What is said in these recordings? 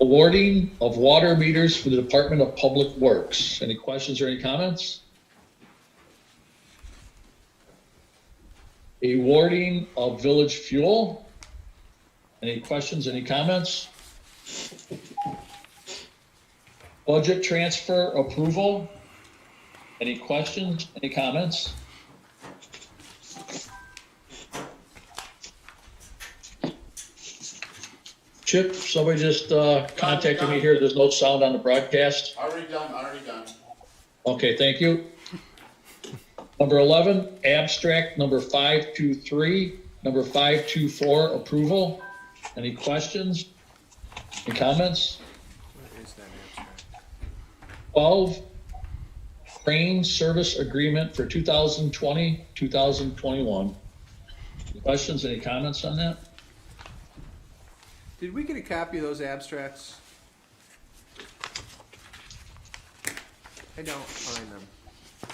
Awarding of water meters for the Department of Public Works. Any questions or any comments? Awarding of village fuel. Any questions, any comments? Budget transfer approval. Any questions, any comments? Chip, somebody just contacted me here. There's no sound on the broadcast. Already done. Okay, thank you. Number 11, abstract number 523, number 524, approval. Any questions? Any comments? What is that abstract? 12, crane service agreement for 2020, 2021. Any questions, any comments on that? Did we get a copy of those abstracts? I don't find them.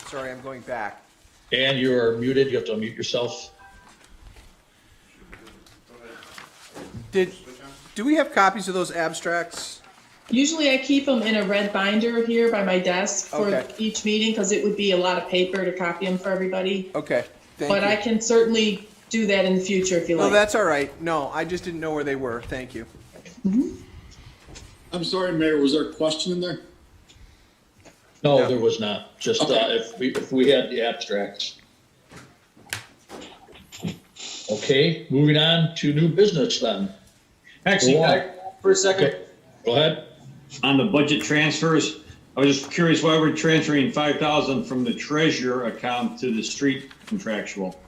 Sorry, I'm going back. Dan, you are muted. You have to unmute yourself. Do we have copies of those abstracts? Usually I keep them in a red binder here by my desk for Okay. each meeting because it would be a lot of paper to copy them for everybody. Okay, thank But you. I can certainly do that in the future if you No, like. that's all right. No, I just didn't know where they were. Thank you. I'm sorry, Mayor, was there a question in there? No, No. there was not. Just if we had the abstracts. Okay, moving on to new business then. Actually, Go on. for a second, Okay, go ahead. on the budget transfers, I was just curious why we're transferring 5,000 from the treasurer account to the street contractual.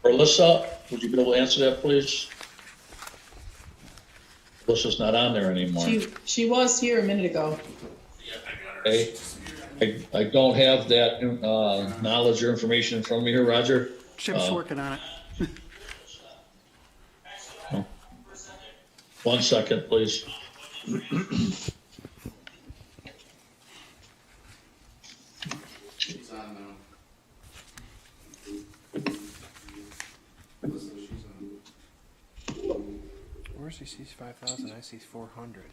Alyssa, would you be able to answer that, please? Alyssa's not on there anymore. She was here a minute ago. Okay, I don't have that knowledge or information in front of me here, Roger. Chip's working on it. One second, please. She's on now. Where's he sees 5,000? I see 400.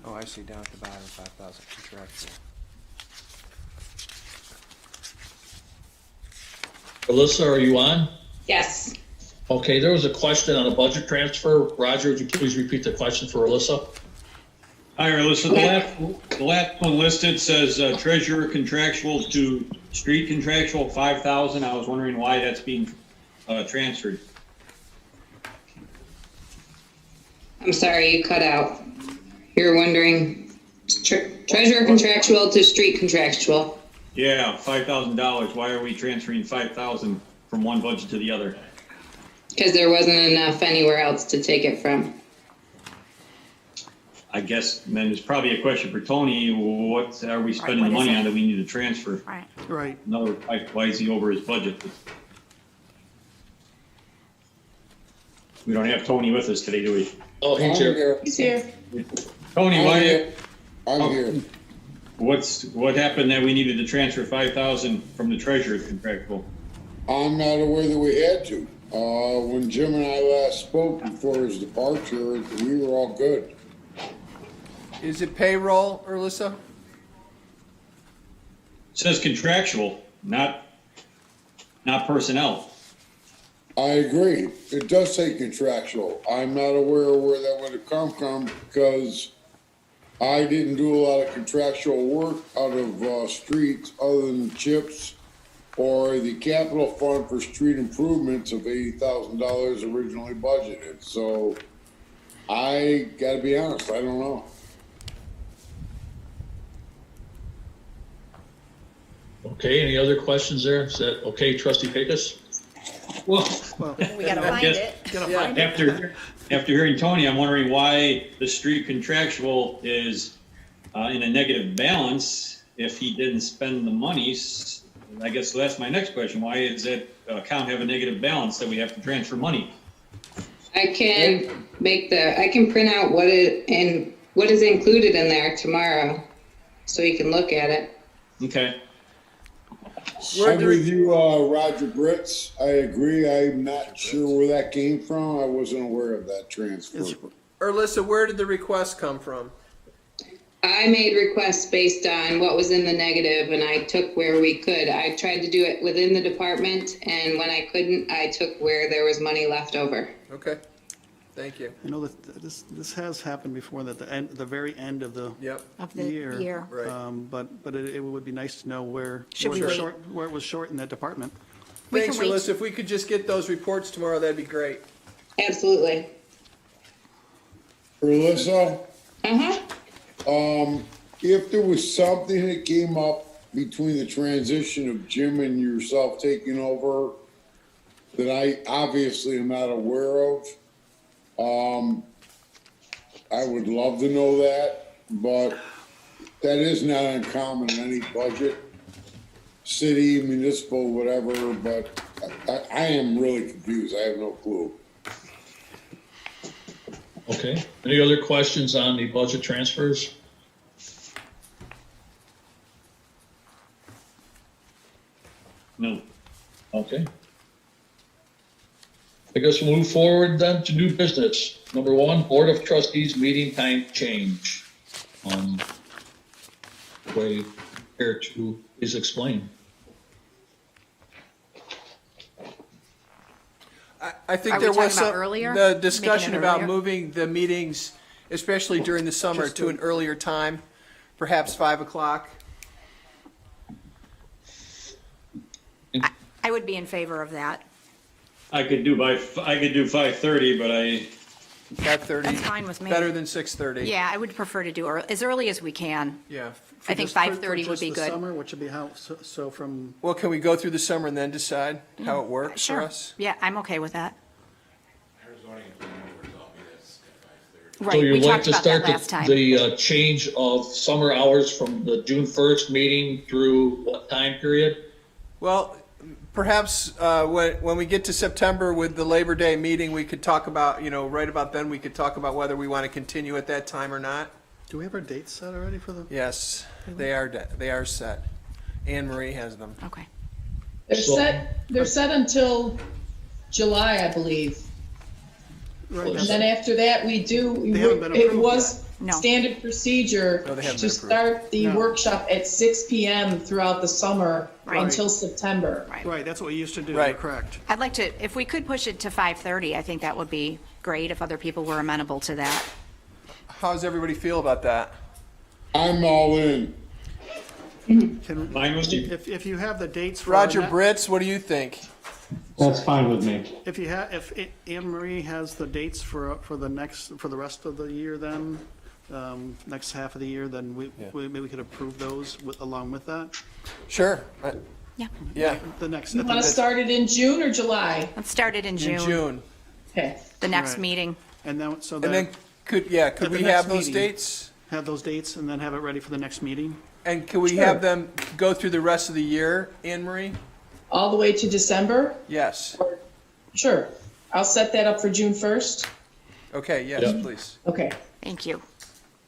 Oh, I see down at the bottom 5,000 contractual. Alyssa, are you on? Yes. Okay, there was a question on a budget transfer. Roger, would you please repeat the question for Alyssa? Hi, Alyssa, the last one listed says treasurer contractual to street contractual, 5,000. I was wondering why that's being transferred. I'm sorry, you cut out. You're wondering treasurer contractual to street contractual. Yeah, $5,000. Why are we transferring 5,000 from one budget to the other? Because there wasn't enough anywhere else to take it from. I guess then it's probably a question for Tony. What are we spending the money on that we need to transfer? Right. Right. Another, why is he over his budget? We don't have Tony with us today, do we? Oh, he's here. He's here. Tony, why? I'm here. What happened that we needed to transfer 5,000 from the treasurer contractual? I'm not aware that we had to. When Jim and I last spoke before his departure, we were all good. Is it payroll, Alyssa? It says contractual, not personnel. I agree. It does say contractual. I'm not aware of where that would have come from because I didn't do a lot of contractual work out of streets other than CHIPS or the capital fund for street improvements of $80,000 originally budgeted. So I gotta be honest, I don't know. Okay, any other questions there? Is that okay, Trustee Pecos? Well, We gotta find it. Gotta Yeah. find it. after hearing Tony, I'm wondering why the street contractual is in a negative balance if he didn't spend the monies. I guess that's my next question. Why does that account have a negative balance that we have to transfer money? I can print out what is included in there tomorrow, so you can look at it. Okay. I'm with you, Roger Britz. I agree. I'm not sure where that came from. I wasn't aware of that transfer. Alyssa, where did the request come from? I made requests based on what was in the negative, and I took where we could. I tried to do it within the department, and when I couldn't, I took where there was money left over. Okay, thank you. You know, this has happened before, that the very end of the Yep. Of the year. Right. But it would be nice to know where Should we wait? where it was short in that department. We Thanks, can wait. Alyssa. If we could just get those reports tomorrow, that'd be great. Absolutely. Alyssa, Uh-huh. if there was something that came up between the transition of Jim and yourself taking over that I obviously am not aware of, I would love to know that, but that is not uncommon in any budget, city, municipal, whatever, but I am really confused. I have no clue. Okay. Any other questions on the budget transfers? No. Okay. I guess we'll move forward then to new business. Number 1, Board of Trustees meeting time change. Way here to please explain. I think Are we there was talking about some, earlier? the Making discussion it about earlier? moving the meetings, especially during the summer, to an earlier time, perhaps 5 o'clock. I would be in favor of that. I could do 5:30, but 5:30. That's fine with me. Better than 6:30. Yeah, I would prefer to do as early as we can. Yeah. I think Just for 5:30 would just be the good. Summer, which would be how, so from, Well, can we go through the summer and then decide how it works for Sure. us? Yeah, I'm okay with that. So Right, we you'd like talked to about that start last time. the change of summer hours from the June 1st meeting through what time period? Well, perhaps when we get to September with the Labor Day meeting, we could talk about, right about then, we could talk about whether we want to continue at that time or not. do we have our dates set already for the? Yes, they are set. Anne Marie has them. Okay. They're set until July, I believe. Right, And then after that, They haven't been it approved was No. standard procedure No, they haven't to been approved. start the No. workshop at 6 PM throughout the summer Right. until September. Right. Right, that's what we used to do, you're Right. correct. I'd like to, if we could push it to 5:30, I think that would be great if other people were amenable to that. How does everybody feel about that? I'm all in. Can, fine with you. if you have the dates for. Roger the ne- Britz, what do you think? That's fine with me. If you have, if Anne Marie has the dates for the rest of the year then, next half of the year, then maybe we could approve those along with that. Sure. Yeah. Yeah, The next. You want to start it in June or July? Let's start it in in June, June. Okay. the next Right. meeting. And then, so And then then could At we the next have those meeting. dates? have those dates and then have it ready for the next meeting? And can we have them go through the rest of the year, Anne Marie? All the way to December? Yes. Sure. I'll set that up for June 1st. Okay, yes, Yep. please. Okay. Thank you.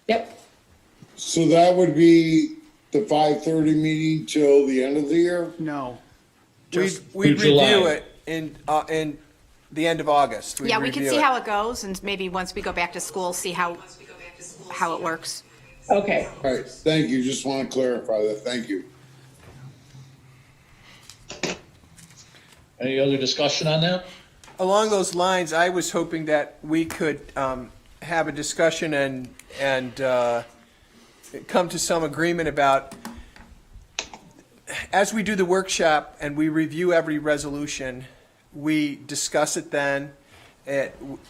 Yep. So that would be the 5:30 meeting till the end of the year? No. We'd Through July. review it in the end of August. We'd Yeah, we can review see it. how it goes and maybe once we go back to school, see how it works. Okay. All right, thank you. Just want to clarify that. Thank you. Any other discussion on that? Along those lines, I was hoping that we could have a discussion and come to some agreement about, as we do the workshop and we review every resolution, we discuss it then.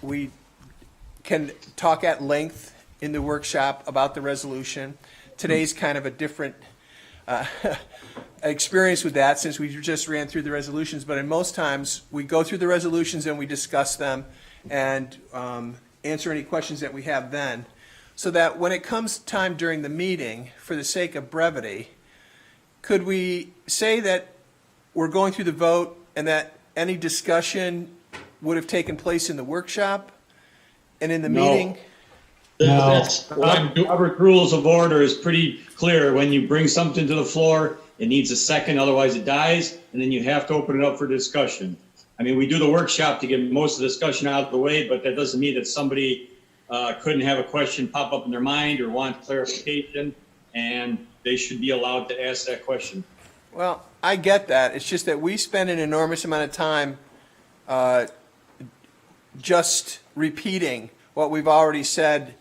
We can talk at length in the workshop about the resolution. Today's kind of a different experience with that since we just ran through the resolutions, but in most times, we go through the resolutions and we discuss them and answer any questions that we have then, so that when it comes time during the meeting, for the sake of brevity, could we say that we're going through the vote and that any discussion would have taken place in the workshop and in the No. meeting? That's what I'm doing. Robert Rules of Order is pretty clear. When you bring something to the floor, it needs a second, otherwise it dies, and then you have to open it up for discussion. I mean, we do the workshop to get most of the discussion out of the way, but that doesn't mean that somebody couldn't have a question pop up in their mind or want clarification, and they should be allowed to ask that question. Well, I get that. It's just that we spend an enormous amount of time just repeating what we've already said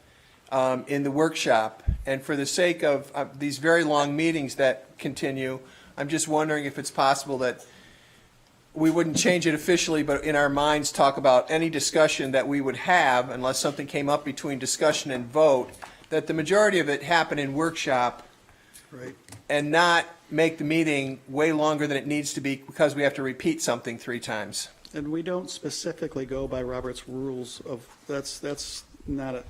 in the workshop. And for the sake of these very long meetings that continue, I'm just wondering if it's possible that we wouldn't change it officially, but in our minds talk about any discussion that we would have, unless something came up between discussion and vote, that the majority of it happen in workshop. Right. And not make the meeting way longer than it needs to be because we have to repeat something 3 times. And we don't specifically go by Robert's rules of, that's not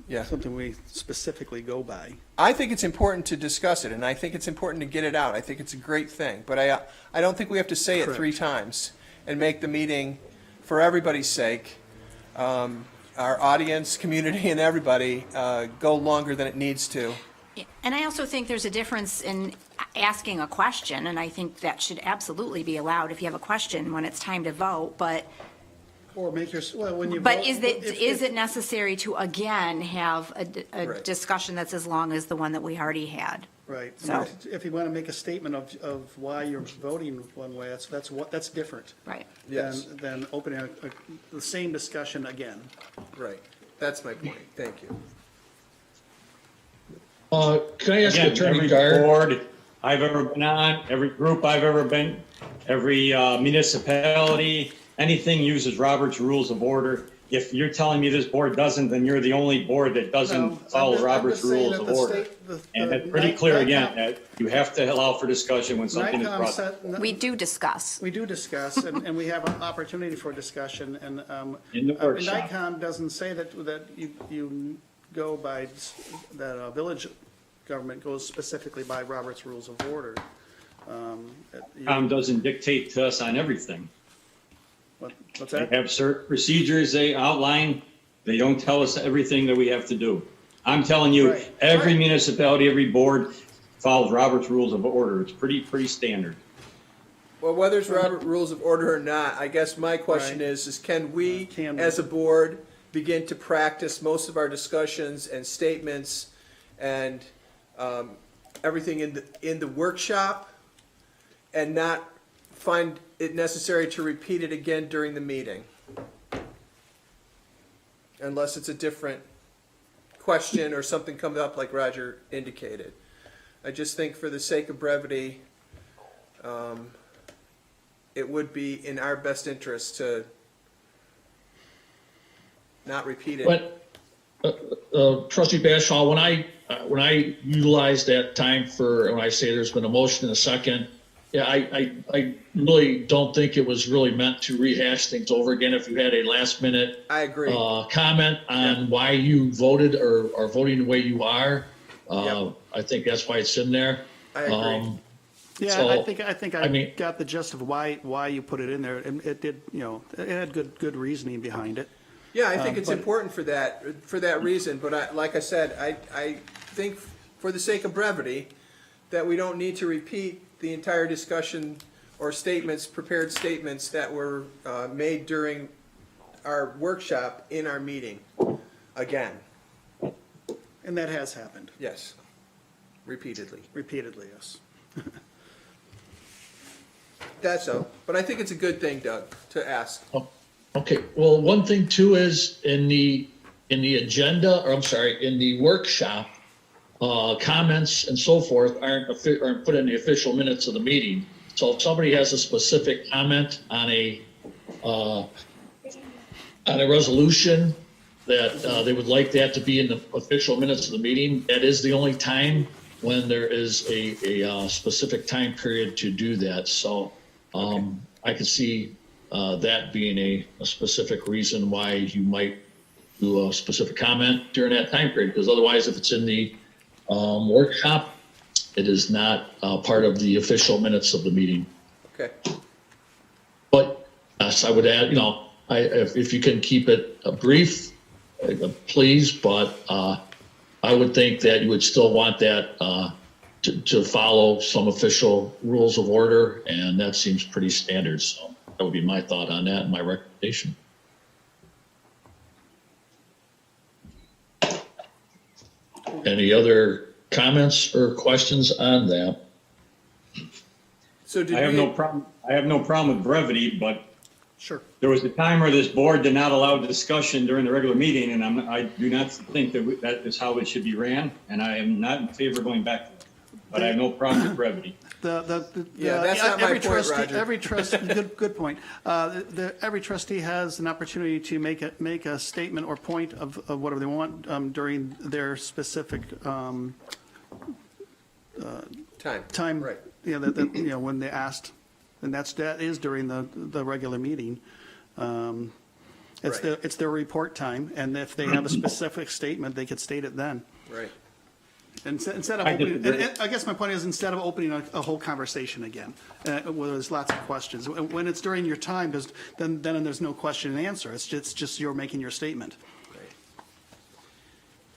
Yeah. something we specifically go by. I think it's important to discuss it, and I think it's important to get it out. I think it's a great thing, but I don't think we have to say it Correct. 3 times and make the meeting, for everybody's sake, our audience, community, and everybody, go longer than it needs to. And I also think there's a difference in asking a question, and I think that should absolutely be allowed if you have a question when it's time to vote, but Or make your, well, when you. But vote- is it necessary to again have a Right. discussion that's as long as the one that we already had? Right. So- If you want to make a statement of why you're voting one way, that's different. Right. Yes. Than opening the same discussion again. Right. That's my point. Thank you. Can I ask Again, Attorney every Dyer? board I've ever been on, every group I've ever been, every municipality, anything uses Robert's Rules of Order. If you're telling me this board doesn't, then you're the only board that doesn't follow Robert's Rules of Order. And it's pretty clear again that you have to allow for discussion when something is brought up. We do discuss. We do discuss, and we have an opportunity for discussion, and In the workshop. NICOM doesn't say that you go by, that village government goes specifically by Robert's Rules of Order. Tom doesn't dictate to us on everything. What's They that? have certain procedures they outline. They don't tell us everything that we have to do. I'm telling you, Right. every municipality, every board follows Robert's Rules of Order. It's pretty standard. Well, whether it's Robert Rules of Order or not, I guess my question Right. is can we, Can we? as a board, begin to practice most of our discussions and statements and everything in the workshop and not find it necessary to repeat it again during the meeting? Unless it's a different question or something comes up like Roger indicated. I just think for the sake of brevity, it would be in our best interest to not repeat it. But Trustee Bashaw, when I utilize that time for, when I say there's been a motion and a second, yeah, I really don't think it was really meant to rehash things over again. If you had a last minute I agree. comment on why you voted or are voting the way you are, Yep. I think that's why it's in there. I agree. Yeah, So, I think I mean- got the gist of why you put it in there, and it did, it had good reasoning behind it. Yeah, I think it's but- important for that reason, but like I said, I think for the sake of brevity, that we don't need to repeat the entire discussion or prepared statements that were made during our workshop in our meeting again. And that has happened Yes, repeatedly. repeatedly, yes. That's so, but I think it's a good thing, Doug, to ask. Okay, well, one thing too is in the agenda, or I'm sorry, in the workshop, comments and so forth aren't put in the official minutes of the meeting. So if somebody has a specific comment on a resolution that they would like that to be in the official minutes of the meeting, that is the only time when there is a specific time period to do that. So I could see that being a specific reason why you might do a specific comment during that time period, because otherwise if it's in the workshop, it is not part of the official minutes of the meeting. Okay. But yes, I would add, if you can keep it brief, please, but I would think that you would still want that to to follow some official rules of order, and that seems pretty standard. So that would be my thought on that and my recommendation. Any other comments or questions on that? So did I have we- no problem, I have no problem with brevity, but Sure. there was a time where this board did not allow discussion during the regular meeting, and I do not think that that is how it should be ran, and I am not in favor of going back to that. But I have no problem with brevity. Yeah, that's not my every point, trustee, Roger. every trustee, good point. Every trustee has an opportunity to make a statement or point of whatever they want during their specific Time. time. Right. When they asked, and that is during the regular meeting. It's their report time, and if they have a specific statement, they could state it then. Right. Instead of I opening, disagree. and I guess my point is, instead of opening a whole conversation again, where there's lots of questions, when it's during your time, then there's no question and answer. It's just you're making your statement.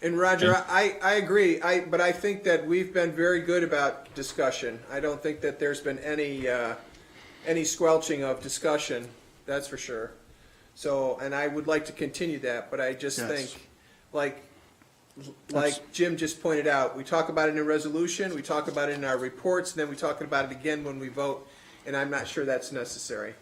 And Roger, I agree, but I think that we've been very good about discussion. I don't think that there's been any squelching of discussion, that's for sure. So, and I would like to continue that, but I just Yes. think, like Jim just pointed out, we talk about it in a resolution, we talk about it in our reports, and then we talk about it again when we vote, and I'm not sure that's necessary.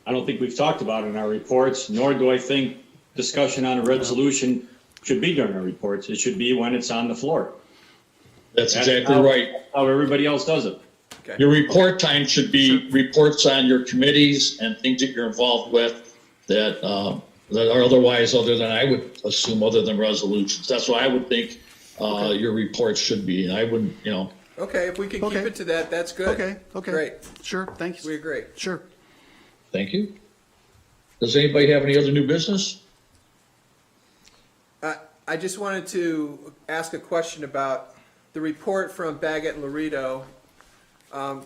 I don't think we've talked about it in our reports, nor do I think discussion on a resolution should be during our reports. It should be when it's on the floor. That's exactly how- right. How everybody else does it. Okay. Your report time should be reports on your committees and things that you're involved with that are otherwise, other than, I would assume, other than resolutions. That's what I would think your reports should be. And I wouldn't, Okay, if we can keep Okay. it to that, that's good. Okay. Great, Sure, thank we you. agree. Sure. thank you. Does anybody have any other new business? I just wanted to ask a question about the report from Baggett and Laredo.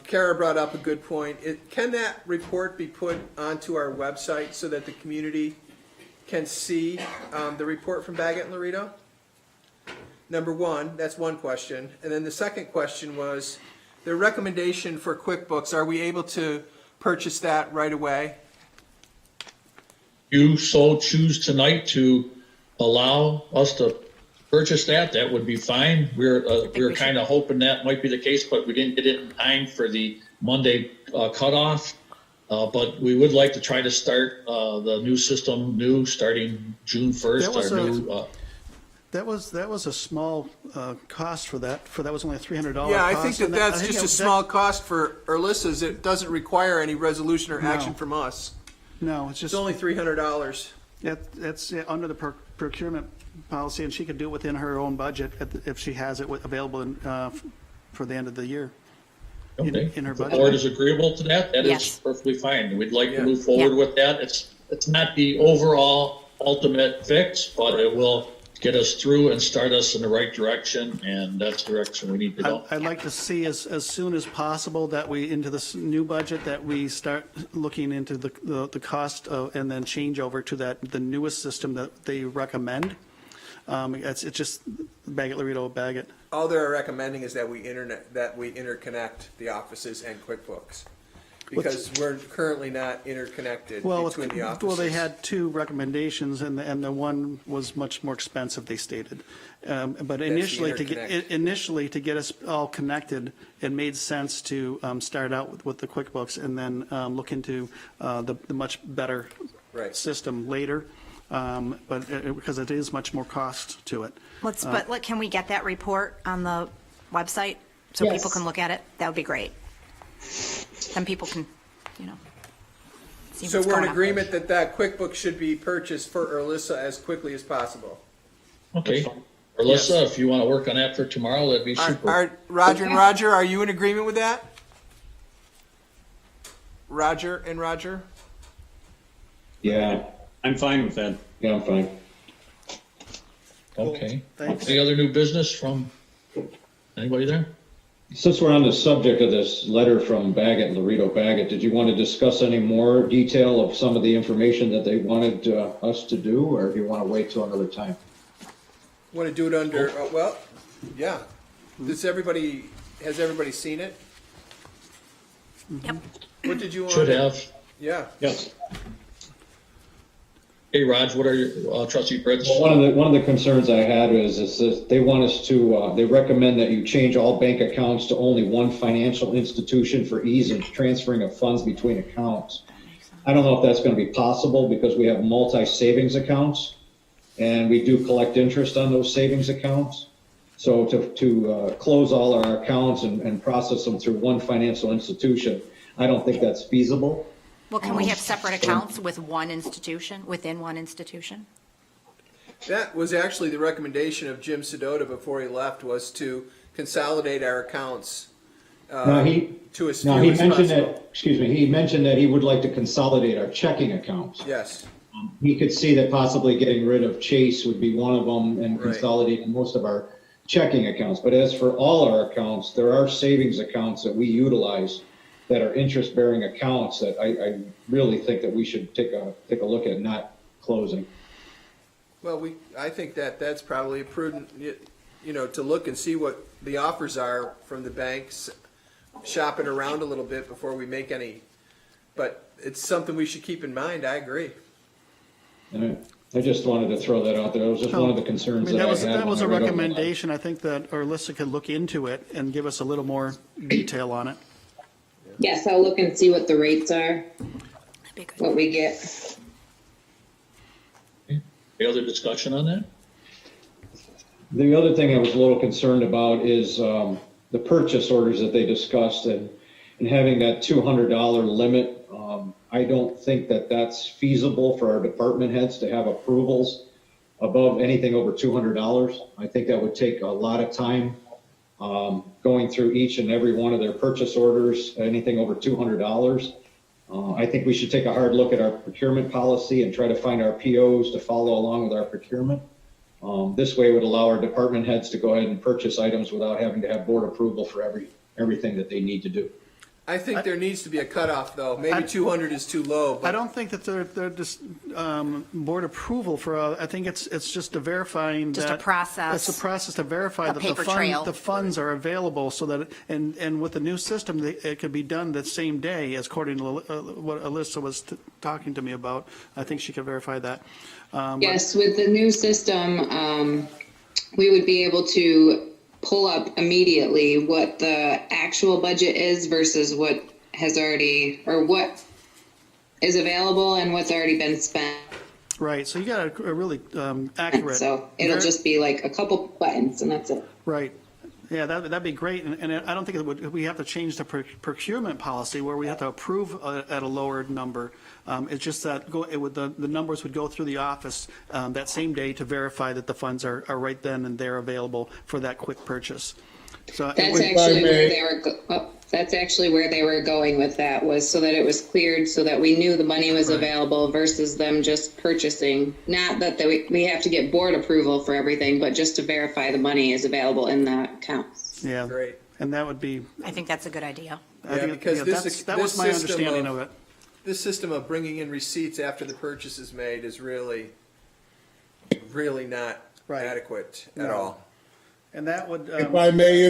Kara brought up a good point. Can that report be put onto our website so that the community can see the report from Baggett and Laredo? Number one, that's one question. And then the second question was, the recommendation for QuickBooks, are we able to purchase that right away? You so choose tonight to allow us to purchase that, that would be fine. We're kind of hoping that might be the case, but we didn't get it in time for the Monday cutoff. But we would like to try to start the new system starting June 1st. That was a small cost for that. That was only a $300 Yeah, I cost, think that and that's I think just a that- small cost for Erlissa's. It doesn't require any resolution or action from us. No, it's just. It's only $300. That's under the procurement policy, and she could do it within her own budget if she has it available for the end of the year. Okay. in her If the budget. board is agreeable to that, that is Yes. perfectly fine. We'd like Yeah. to move forward Yeah. with that. It's not the overall ultimate fix, but it will get us through and start us in the right direction, and that's the direction we need to go. I'd like to see as soon as possible that we, into this new budget, that we start looking into the cost and then change over to the newest system that they recommend. It's just Baggett, Laredo, Baggett. All they're recommending is that we interconnect the offices and QuickBooks. Because we're currently not interconnected between the offices. Well, they had two recommendations, and the one was much more expensive, they stated. But initially, to get us all connected, it made sense to start out with the QuickBooks and then look into the much better Right. system later. But because it is much more cost to it. But can we get that report on the website so Yes. people can look at it? That would be great. Then people can, see So what's we're going in on. agreement that QuickBooks should be purchased for Erlissa as quickly as possible. Okay. Alyssa, if you want to work on that for tomorrow, that'd be super. Roger and Roger, are you in agreement with that? Roger and Roger? Yeah, I'm fine with that. yeah, I'm fine. Okay. Thanks. Any other new business from anybody there? Since we're on the subject of this letter from Baggett, Laredo Baggett, did you want to discuss any more detail of some of the information that they wanted us to do, or do you want to wait till another time? Want to do it under, yeah. has everybody seen it? Yep. What did you want? Should have. Yeah. Yes. Hey, Raj, what are your, trustee Fritz? Well, one of the concerns I had is that they want us to, they recommend that you change all bank accounts to only one financial institution for ease of transferring of funds between accounts. I don't know if that's going to be possible because we have multi-savings accounts and we do collect interest on those savings accounts. So to close all our accounts and process them through one financial institution, I don't think that's feasible. Well, can we have separate accounts with one institution, within one institution? That was actually the recommendation of Jim Sedota before he left, was to consolidate our accounts to as few he as mentioned possible. that, excuse me, he mentioned that he would like to consolidate our checking accounts. Yes. He could see that possibly getting rid of Chase would be one of them and Right. consolidating most of our checking accounts. But as for all our accounts, there are savings accounts that we utilize that are interest-bearing accounts that I really think that we should take a look at not closing. Well, I think that's probably a prudent, to look and see what the offers are from the banks, shop it around a little bit before we make any, but it's something we should keep in mind, I agree. And I just wanted to throw that out there. That was just one of the concerns that I had. That was a when I read all that. recommendation. I think that Alyssa could look into it and give us a little more detail on it. Yes, I'll look and see what the rates are, That'd be good. what we get. Any other discussion on that? The other thing I was a little concerned about is the purchase orders that they discussed and having that $200 limit. I don't think that that's feasible for our department heads to have approvals above anything over $200. I think that would take a lot of time going through each and every one of their purchase orders, anything over $200. I think we should take a hard look at our procurement policy and try to find our POs to follow along with our procurement. This way it would allow our department heads to go ahead and purchase items without having to have board approval for everything that they need to do. I think there needs to be a cutoff, though. Maybe 200 is too low, I but don't think that they're just board approval for. I think it's just a verifying Just that a process. It's a process to verify A that paper trail. the funds are available, so that and with the new system, it could be done the same day, as according to what Alyssa was talking to me about. I think she could verify that. Yes, with the new system, we would be able to pull up immediately what the actual budget is versus what has already, or what is available and what's already been spent. Right. So you got a really accurate. So it'll just be like a couple buttons and that's it. Right. Yeah, that'd be great. And I don't think we have to change the procurement policy where we have to approve at a lower number. It's just that the numbers would go through the office that same day to verify that the funds are right then and there available for that quick purchase. So That's actually where they were. That's actually where they were going with that, was so that it was cleared, so that we knew the money was available versus them just purchasing. Not that we have to get board approval for everything, but just to verify the money is available in the accounts. yeah, Great. And that would be. I think that's a good idea. Because that was my understanding of it. This system of bringing in receipts after the purchase is made is really not adequate at all. And that would. If I may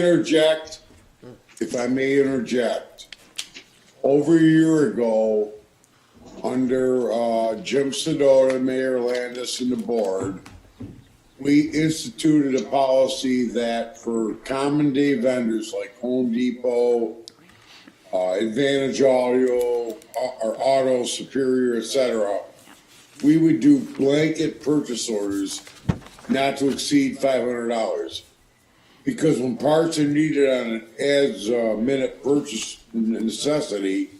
interject, over a year ago, under Jim Sedota, Mayor Landis, and the board, we instituted a policy that for common day vendors like Home Depot, Advantage Audio, or Auto Superior, etc., we would do blanket purchase orders not to exceed $500. Because when parts are needed on an as-minute purchase necessity,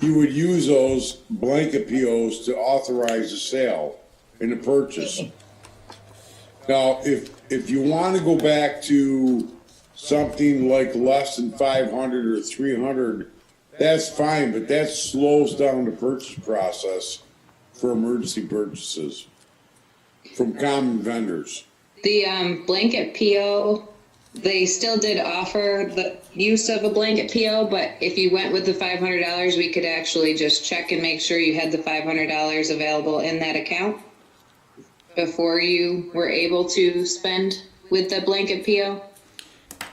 you would use those blanket POs to authorize the sale and the purchase. Now, if you want to go back to something like less than 500 or 300, that's fine, but that slows down the purchase process for emergency purchases from common vendors. The blanket PO, they still did offer the use of a blanket PO, but if you went with the $500, we could actually just check and make sure you had the $500 available in that account before you were able to spend with the blanket PO.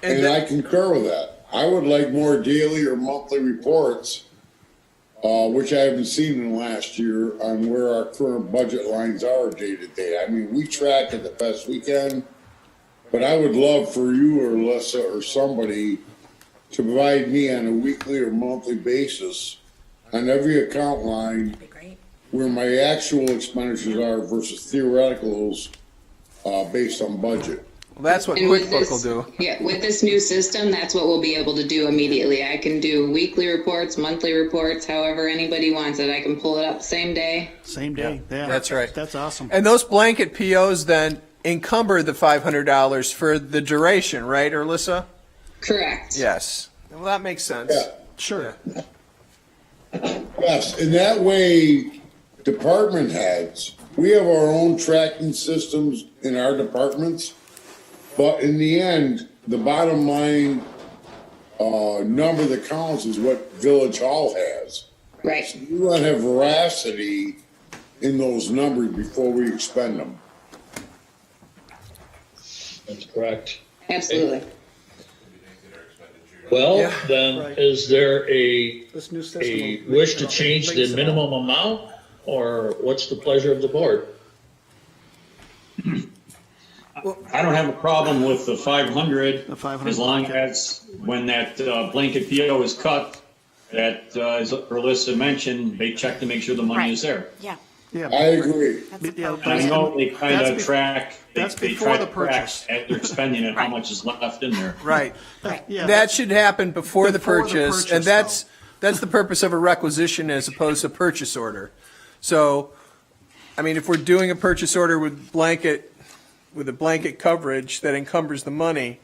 And I concur with that. I would like more daily or monthly reports, which I haven't seen in the last year, on where our current budget lines are day to day. I mean, we track it the best we can, but I would love for you or Alyssa or somebody to provide me on a weekly or monthly basis on every account line That'd be great. where my actual expenditures are versus theoreticals, based on budget. Well, that's what And with QuickBook will this- do. Yeah, with this new system, that's what we'll be able to do immediately. I can do weekly reports, monthly reports, however anybody wants it. I can pull it up same day. Same day, yeah. That's right. That's awesome. And those blanket POs then encumber the $500 for the duration, right, Alyssa? Correct. Yes. Well, that makes sense. Yeah. Sure. Yes, and that way, department heads, we have our own tracking systems in our departments, but in the end, the bottom line, number that counts is what Village Hall has. Right. We want to have veracity in those numbers before we expend them. That's correct. Absolutely. Well, Yeah, then, right. is there a This new system a will wish make to it- change makes the it minimum amount, or what's the pleasure of the board? I don't have a problem with the 500. The 500 As long blanket. as, when that blanket PO is cut, that, as Alyssa mentioned, they check to make sure the money Right. is there. Yeah. Yeah. I agree. That's Yeah, appropriate. And I know they kind That's of be- track, they that's they before try the to track purchase. as they're spending it, how Right. much is left in there. Right. Yeah. That should happen before the Before the purchase, and purchase, that's the purpose of a requisition as opposed to purchase order. So, I mean, if we're doing a purchase order with a blanket coverage that encumbers the money,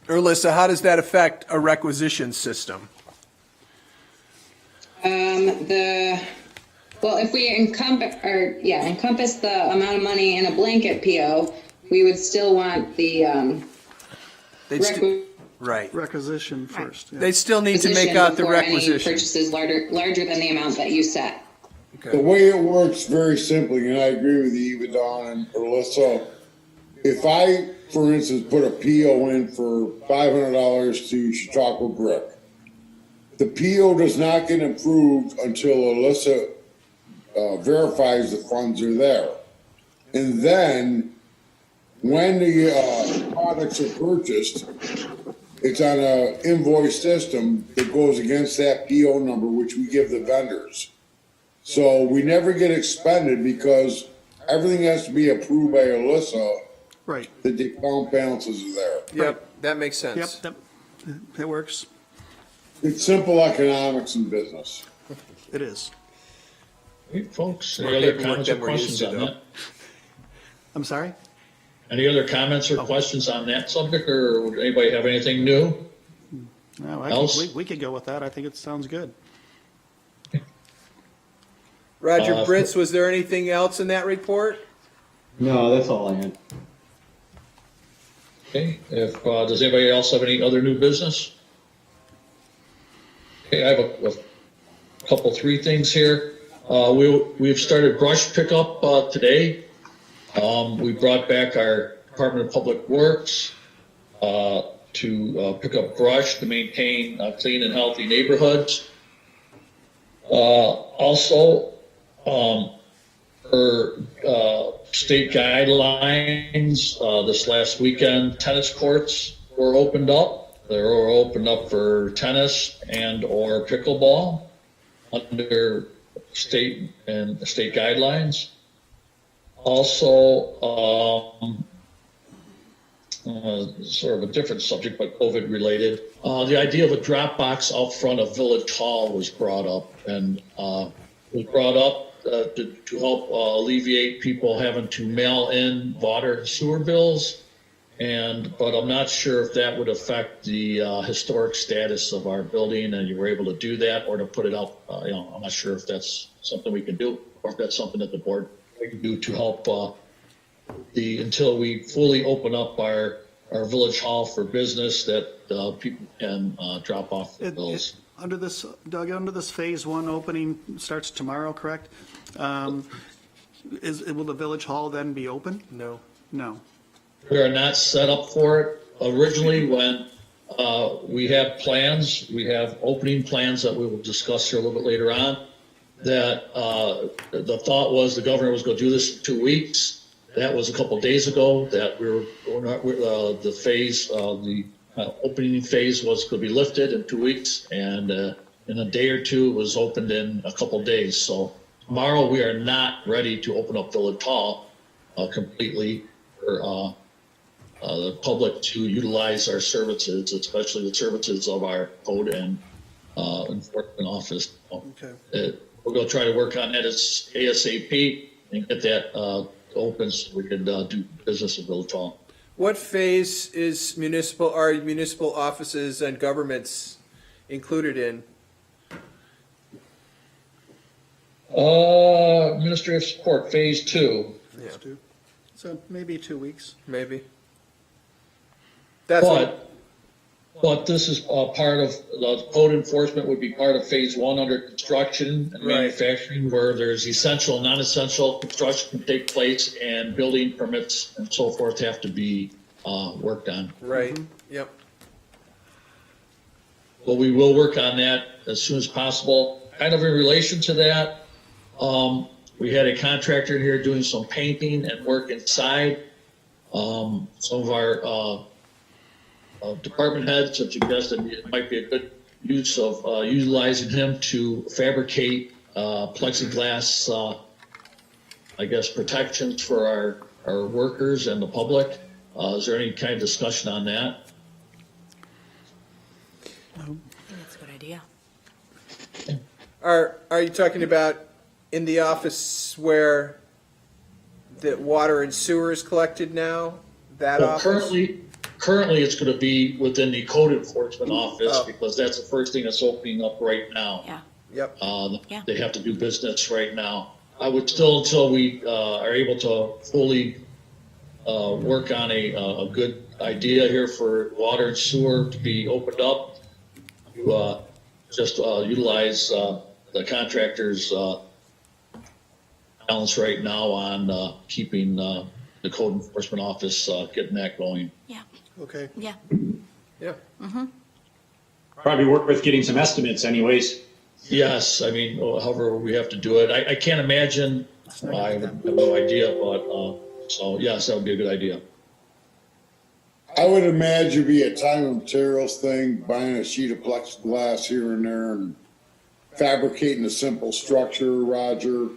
Alyssa, how does that affect a requisition system? Well, if we encompass the amount of money in a blanket PO, we would still want the, They'd st- Right. Requisition first. yeah. They still need to make requisition out the before any requisition. purchases larger than the amount that you set. The way it works very simply, and I agree with you, Eva, Dawn, and Alyssa, if I, for instance, put a PO in for $500 to Chautauqua Brick, the PO does not get approved until Alyssa verifies the funds are there. And then, when the products are purchased, it's on a invoice system that goes against that PO number, which we give the vendors. So we never get expended because everything has to be approved by Alyssa, Right. that the account balances are there. Yep, that makes Yep, sense. that works. It's simple economics in business. It is. Hey, folks, More any other paperwork comments or than we're used questions to, on though. that? I'm sorry? Any other comments or questions on that subject, or would anybody have anything new? No, I Else? think we could go with that. I think it sounds good. Roger Uh, Britz, was there anything else in that report? No, that's all I had. Okay, if, does anybody else have any other new business? Okay, I have a couple, three things here. We've started brush pickup, today. We brought back our Department of Public Works, to pick up brush to maintain clean and healthy neighborhoods. Also, for state guidelines, this last weekend, tennis courts were opened up. They were opened up for tennis and or pickleball under state guidelines. Also, sort of a different subject, but COVID related. The idea of a drop box out front of Village Hall was brought up, and was brought up to help alleviate people having to mail in water and sewer bills. But I'm not sure if that would affect the historic status of our building, and you were able to do that, or to put it out. I'm not sure if that's something we can do, or if that's something that the board can do to help until we fully open up our Village Hall for business, that people can drop off bills. Under this, Doug, under this phase one opening starts tomorrow, correct? Will the Village Hall then be open? No. No. We are not set up for it. originally when we have plans, we have opening plans that we will discuss here a little bit later on, that the thought was the governor was going to do this in 2 weeks. That was a couple of days ago, that the phase, the opening phase was going to be lifted in 2 weeks, and in a day or two, it was opened in a couple of days. So tomorrow, we are not ready to open up Village Hall completely for the public to utilize our services, especially the services of our code and enforcement office. Okay. We're going to try to work on that as ASAP and get that open so we can do business at Village Hall. What phase are municipal offices and governments included in? Administrative support, phase 2. Yeah, So maybe 2 weeks. maybe. That's what, But this is part of, the code enforcement would be part of phase 1 under construction and Right. manufacturing, where there's essential, non-essential construction can take place and building permits and so forth have to be worked on. right, yep. But we will work on that as soon as possible. Kind of in relation to that, we had a contractor in here doing some painting and work inside. Some of our department heads have suggested it might be a good use of utilizing him to fabricate plexiglass, I guess, protections for our workers and the public. Is there any kind of discussion on that? That's a good idea. Are you talking about in the office where the water and sewer is collected now? That Well, office? currently it's going to be within the code enforcement office Oh. because that's the first thing that's opening up right now. Yeah. Yep. Yeah. They have to do business right now. I would still, until we are able to fully work on a good idea here for water and sewer to be opened up, to just utilize the contractor's balance right now on keeping the code enforcement office getting that going. Yeah. Okay, Yeah. yeah. Probably work with getting some estimates anyways. Yes, I mean, however we have to do it. I can't imagine, I have no idea, but, so yes, that would be a good idea. I would imagine it'd be a time and materials thing, buying a sheet of plexiglass here and there and fabricating a simple structure, Roger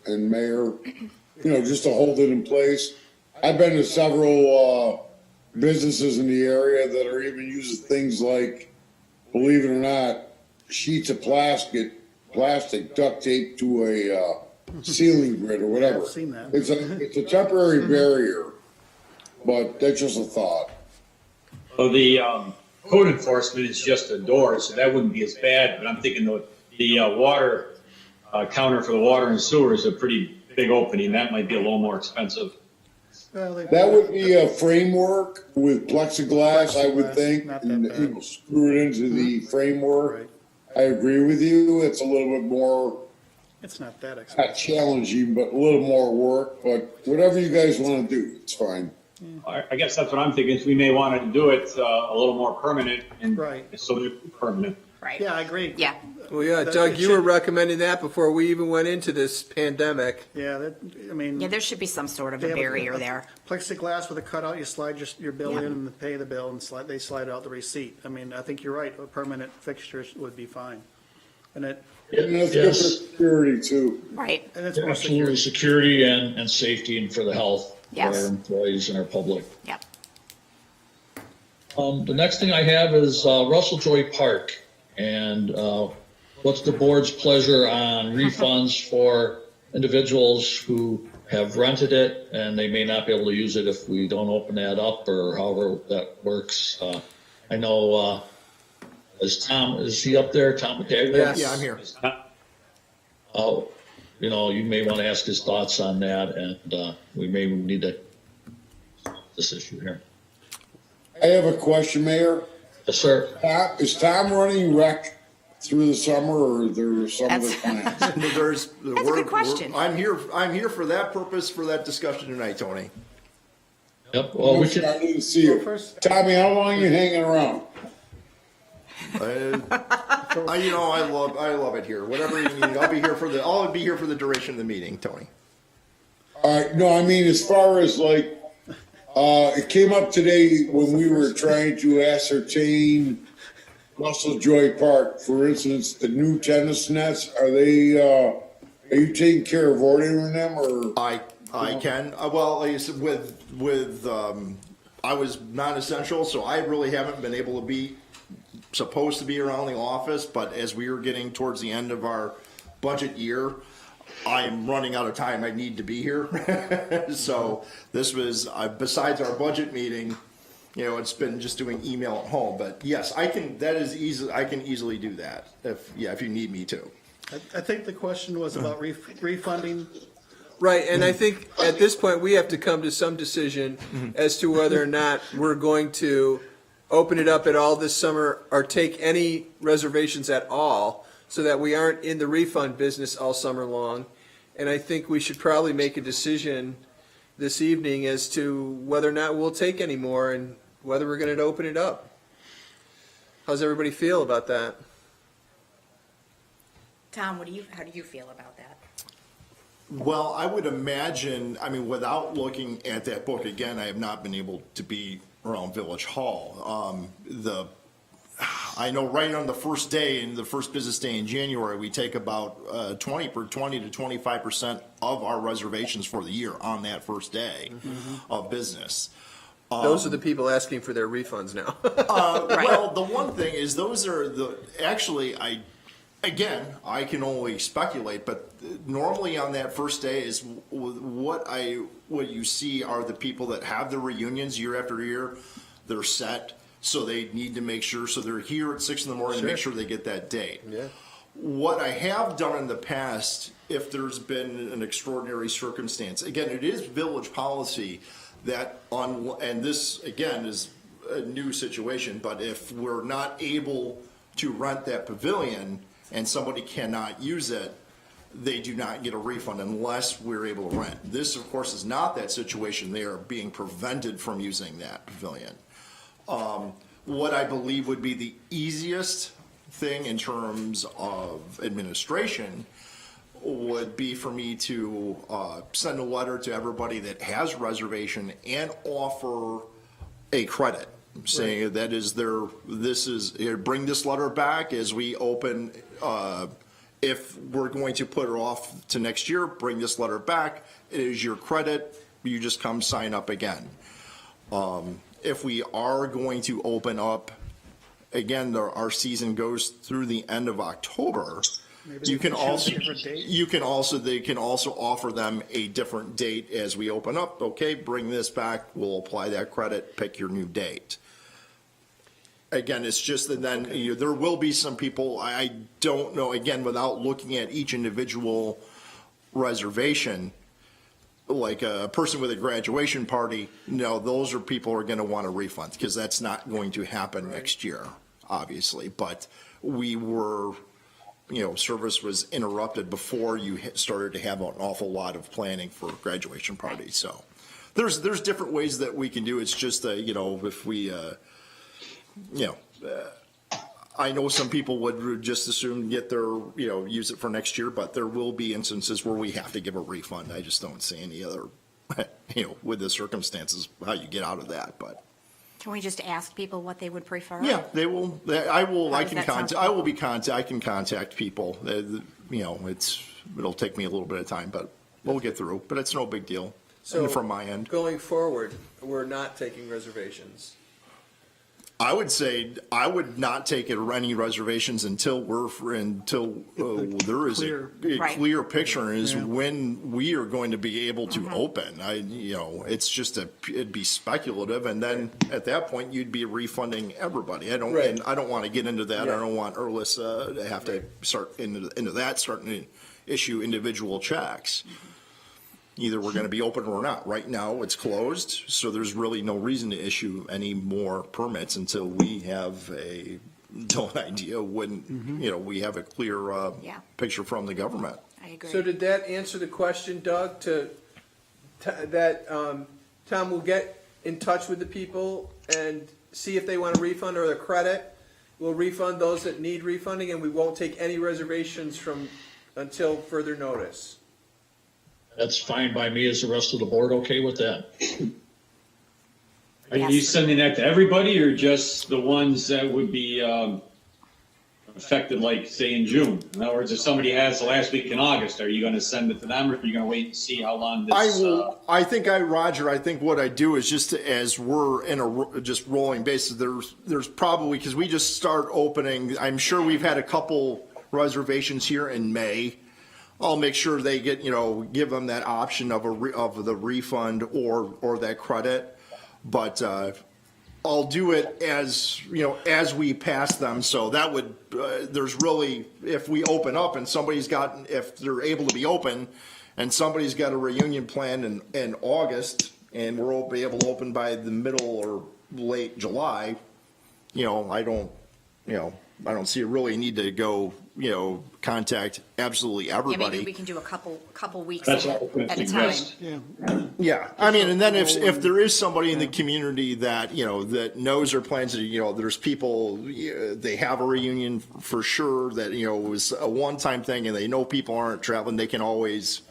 and Mayor, just to hold it in place. I've been to several businesses in the area that are even using things like, believe it or not, sheets of plastic duct taped to a ceiling grid or whatever. I've seen that. It's a temporary barrier, but that's just a thought. So the code enforcement is just a door, so that wouldn't be as bad, but I'm thinking the water counter for the water and sewer is a pretty big opening. That might be a little more expensive. That would be a framework with plexiglass, I would think, Not that and bad. screw it into the framework. Right. I agree with you. It's a little bit more, It's not that not expensive. challenging, but a little more work, but whatever you guys want to do, it's fine. I guess that's what I'm thinking, is we may want to do it a little more permanent and Right. so it's permanent. Right. Yeah, I agree. Yeah. Well, yeah, That- Doug, it you were should- recommending that before we even went into this pandemic. Yeah, I mean. Yeah, there should be some sort of they a have barrier there. Plexiglass with a cutout, you slide your bill Yeah. in and pay the bill and they slide out the receipt. I mean, I think you're right, a permanent fixture would be fine. And And that's good for Yes, security too. Right. it's more absolutely, secure. security and safety and for the health of Yes. our employees and our public. Yep. The next thing I have is Russell Joy Park. And what's the board's pleasure on refunds for individuals who have rented it and they may not be able to use it if we don't open that up or however that works? I know, is he up there, Tom McTaggart? Yes. Yeah, I'm here. You may want to ask his thoughts on that and we may need to this issue here. I have a question, Mayor. Yes, sir. Is Tom running rec through the summer or are there some other That's- plans? That's a good question. I'm here for that purpose, for that discussion tonight, Tony. Yep, well, we should, I didn't see you. first. Tommy, how long you hanging around? I love it here. Whatever you need, I'll be here for the duration of the meeting, Tony. All right, no, I mean, as far as like, it came up today when we were trying to ascertain Russell Joy Park, for instance, the new tennis nets, are you taking care of ordering them or? I can. Well, like I said, I was non-essential, so I really haven't been able to be supposed to be around the office. But as we were getting towards the end of our budget year, I'm running out of time. I need to be here. So this was besides our budget meeting. It's been just doing email at home. But yes, I can. That is easy. I can easily do that if you need me to. I think the question was about refunding. Right, and I think at this point, we have to come to some decision as to whether or not we're going to open it up at all this summer or take any reservations at all so that we aren't in the refund business all summer long. And I think we should probably make a decision this evening as to whether or not we'll take any more and whether we're going to open it up. How's everybody feel about that? Tom, how do you feel about that? Well, I would imagine, without looking at that book, again, I have not been able to be around Village Hall. I know right on the first day, in the first business day in January, we take about 20 to 25% of our reservations for the year on that first day of business. Those are the people asking for their refunds now. Well, the one thing is I can only speculate, but normally on that first day is what you see are the people that have the reunions year after year. They're set, so they need to make sure. So they're here at 6 a.m. to make sure they get that date. Yeah. What I have done in the past, if there's been an extraordinary circumstance, again, it is village policy that and this again is a new situation, but if we're not able to rent that pavilion and somebody cannot use it, they do not get a refund unless we're able to rent. This, of course, is not that situation. They are being prevented from using that pavilion. What I believe would be the easiest thing in terms of administration would be for me to send a letter to everybody that has reservation and offer a credit. Saying that bring this letter back as we open, if we're going to put it off to next year, bring this letter back. It is your credit. You just come sign up again. If we are going to open up, again, our season goes through the end of October. They can also offer them a different date as we open up. Okay, bring this back. We'll apply that credit. Pick your new date. Again, it's just that then there will be some people, I don't know, again, without looking at each individual reservation, like a person with a graduation party, those are people who are going to want a refund because that's not going to happen next year, obviously. But we were, service was interrupted before you started to have an awful lot of planning for graduation parties. So there's different ways that we can do it. It's just, if we... I know some people would just assume get their, use it for next year, but there will be instances where we have to give a refund. I just don't see any other, with the circumstances, how you get out of that, but. Can we just ask people what they would prefer? Yeah, they will. I can contact people. It'll take me a little bit of time, but we'll get through, but it's no big deal. So from my end. Going forward, we're not taking reservations. I would say I would not take any reservations until there is a clear picture is when we are going to be able to open. It's just it'd be speculative, and then at that point you'd be refunding everybody. I don't want to get into that. I don't want Erlis to have to start into that, starting to issue individual checks. Either we're going to be open or not. Right now, it's closed, so there's really no reason to issue any more permits until we have an idea when, we have a clear picture from the government. I agree. So did that answer the question, Doug, that Tom will get in touch with the people and see if they want a refund or a credit. We'll refund those that need refunding, and we won't take any reservations until further notice. That's fine by me. Is the rest of the board okay with that? Are you sending that to everybody or just the ones that would be affected, like, say, in June? In other words, if somebody has the last week in August, are you going to send it to them, or are you going to wait and see how long this? Roger, I think what I do is just as we're in a just rolling basis, there's probably, because we just start opening, I'm sure we've had a couple reservations here in May. I'll make sure they get, give them that option of the refund or that credit. But I'll do it as we pass them. So that would, there's really, if we open up and if they're able to be open and somebody's got a reunion planned in August and we'll be able to open by the middle or late July, I don't see a really need to go, contact absolutely Yeah, everybody. maybe we can do a couple weeks That's at what I was a gonna time. suggest. Yeah, I mean, and then if there is somebody in the community that, that knows their plans, there's people, they have a reunion for sure that, it was a one-time thing and they know people aren't traveling, they can always,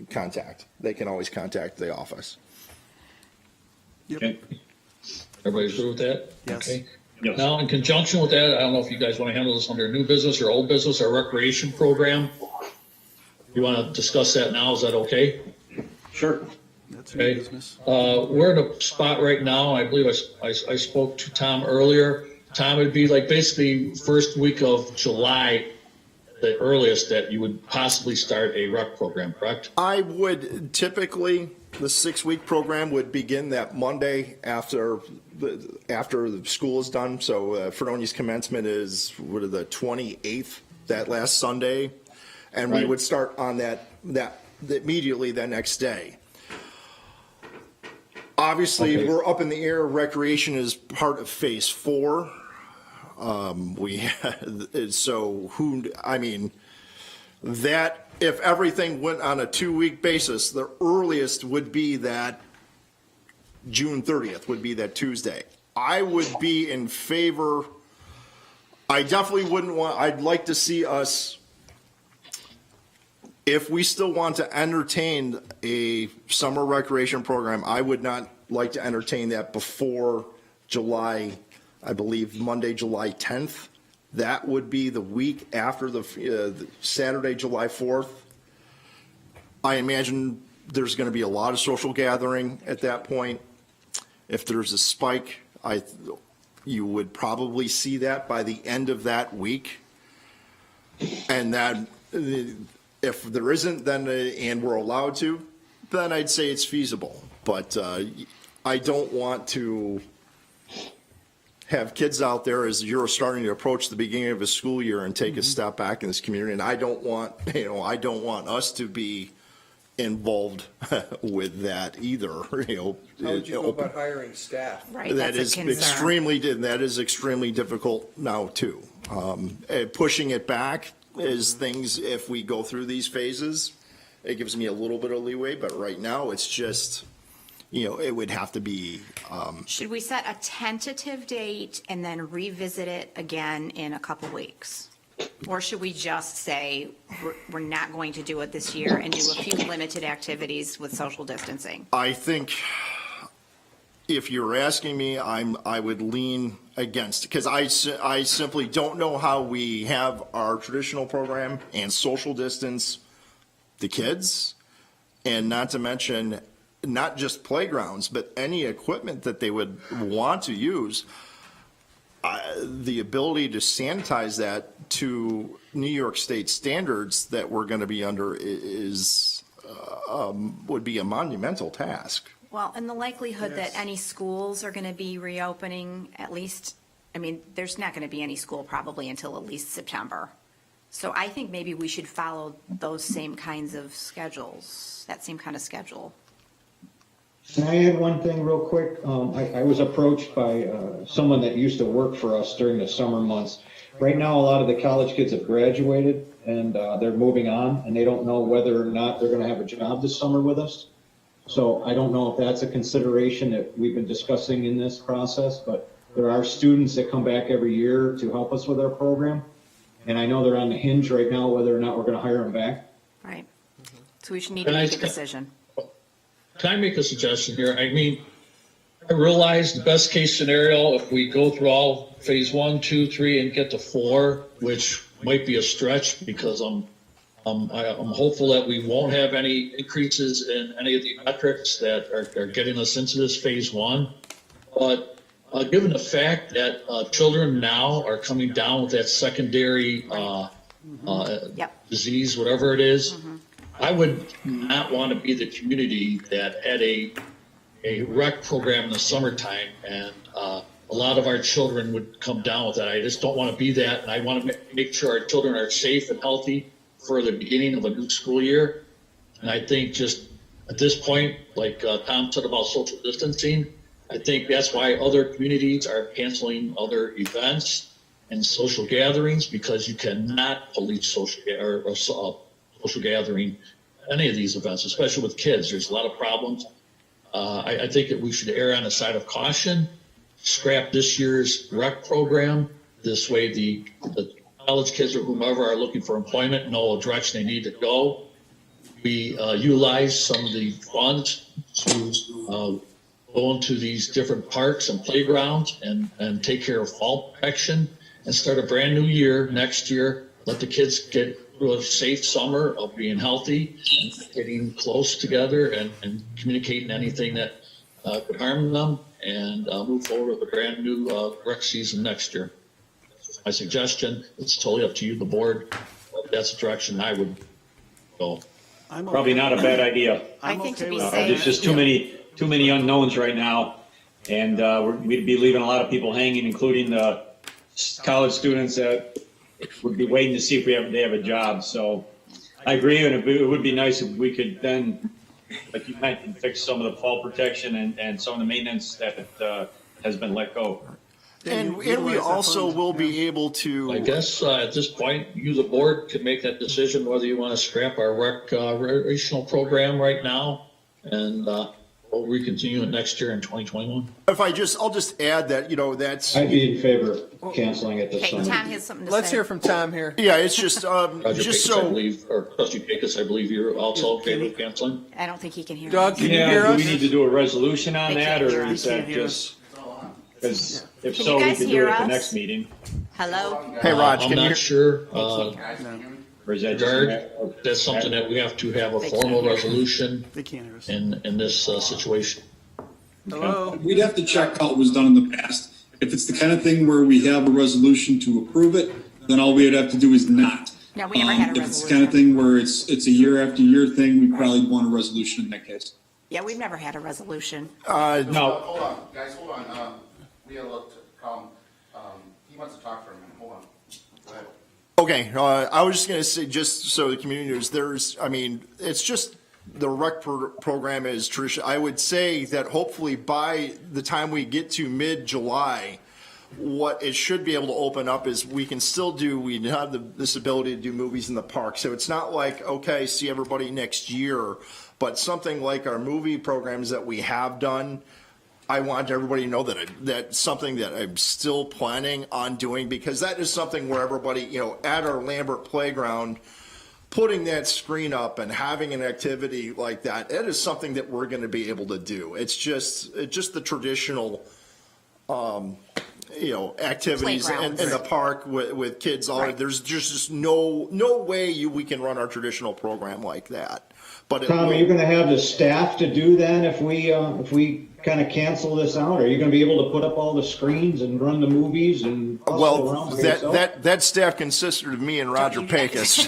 contact the office. Okay. Everybody's good with that? Yes. Okay. Yes. Now, in conjunction with that, I don't know if you guys want to handle this under new business or old business, our recreation program. You want to discuss that now? Is that okay? Sure. That's Okay. your business. We're in a spot right now, I believe I spoke to Tom earlier. Tom, it'd be like basically first week of July, the earliest that you would possibly start a rec program, correct? I would typically, the 6-week program would begin that Monday after the school is done. So Fredonia's commencement is the 28th, that last Sunday, and we Right. would start on that immediately the next day. Obviously, Okay. we're up in the air. Recreation is part of phase 4. That if everything went on a 2-week basis, the earliest would be that June 30th would be that Tuesday. I would be in favor. I definitely wouldn't want, I'd like to see us, if we still want to entertain a summer recreation program, I would not like to entertain that before July, I believe Monday, July 10th. That would be the week after the Saturday, July 4th. I imagine there's going to be a lot of social gathering at that point. If there's a spike, you would probably see that by the end of that week. And that, if there isn't, then and we're allowed to, then I'd say it's feasible. But I don't want to have kids out there as you're starting to approach the beginning of a school year and take a step back in this community. And I don't want, us to be involved with that either. How would you go about hiring staff? Right, That that's is a concern. extremely difficult now too. Pushing it back is things, if we go through these phases, it gives me a little bit of leeway, but right now it's just, it would have to be, Should we set a tentative date and then revisit it again in a couple weeks? Or should we just say, we're not going to do it this year and do a few limited activities with social distancing? I think if you're asking me, I would lean against, because I simply don't know how we have our traditional program and social distance the kids, and not to mention not just playgrounds, but any equipment that they would want to use. The ability to sanitize that to New York State standards that we're going to be under would be a monumental task. Well, and the likelihood that any schools are going to be reopening, at least, there's not going to be any school probably until at least September. So I think maybe we should follow those same kinds of schedules, that same kind of schedule. Can I add one thing real quick? I was approached by someone that used to work for us during the summer months. Right now, a lot of the college kids have graduated and they're moving on, and they don't know whether or not they're going to have a job this summer with us. So I don't know if that's a consideration that we've been discussing in this process, but there are students that come back every year to help us with our program. And I know they're on the hinge right now whether or not we're going to hire them back. Right. So we should need to make a decision. Can I make a suggestion here? I mean, I realize the best case scenario, if we go through all phase 1, 2, 3 and get to 4, which might be a stretch because I'm hopeful that we won't have any increases in any of the metrics that are getting us into this phase 1. But given the fact that children now are coming down with that secondary disease, whatever it is, I would not want to be the community that had a rec program in the summertime and a lot of our children would come down with that. I just don't want to be that, and I want to make sure our children are safe and healthy for the beginning of a new school year. And I think just at this point, like Tom said about social distancing, I think that's why other communities are canceling other events and social gatherings, because you cannot police social gathering, any of these events, especially with kids. There's a lot of problems. I think that we should err on the side of caution, scrap this year's rec program. This way the college kids or whomever are looking for employment know the direction they need to go. We utilize some of the funds to go into these different parks and playgrounds and take care of fall protection and start a brand new year next year. Let the kids get through a safe summer of being healthy and getting close together and communicating anything that could harm them, and move forward with a brand new rec season next year. My suggestion, it's totally up to you, the board. That's the direction I would go. Probably not a bad idea. I think to be There's safe. just too many unknowns right now, and we'd be leaving a lot of people hanging, including the college students that would be waiting to see if they have a job. So I agree, and it would be nice if we could then, like you mentioned, fix some of the fall protection and some of the maintenance that has been let go. And we also will be able to. I guess at this point, you, the board, could make that decision whether you want to scrap our recreational program right now and we'll recontinue it next year in 2021. I'll just add that, that's. I'd be in favor of canceling it this Okay, summer. Tom has something to say. Let's hear from Tom here. Yeah, it's just, Roger just Pecos, I so. believe, or Trustee Pecos, I believe you're also in favor of canceling. I don't think he can hear Doug, us. can you hear Do us? we need to do a resolution on They that, can't hear or is us. that just, because if Can so, you we guys could do hear it at the us? next meeting, Hello? Hey, Raj, I'm can you? not sure. or is that just? Regard, that's something that we have to have a formal resolution They can't hear us. in this situation. Hello? We'd have to check how it was done in the past. If it's the kind of thing where we have a resolution to approve it, then all we'd have to do is not. No, we never had a If it's the kind of resolution. thing where it's a year after year thing, we probably want a resolution in that case. Yeah, we've never had a resolution. No, Hold on, guys, hold on. We have to come. He wants to talk for a minute. Hold on. Go ahead. okay, I was just gonna say, just so the community knows, it's just, the rec program is tradition. I would say that hopefully by the time we get to mid-July, what it should be able to open up is we have this ability to do movies in the park. So it's not like, okay, see everybody next year, but something like our movie programs that we have done, I want everybody to know that that's something that I'm still planning on doing, because that is something where everybody, at our Lambert playground, putting that screen up and having an activity like that, it is something that we're going to be able to do. It's just the traditional, activities in the park with kids. Right. There's just no way we can run our traditional program like that. But Tom, are you going to have the staff to do that if we kind of cancel this out? Are you going to be able to put up all the screens and run the movies and hustle around by yourself? that staff consisted of me and Roger Pecos.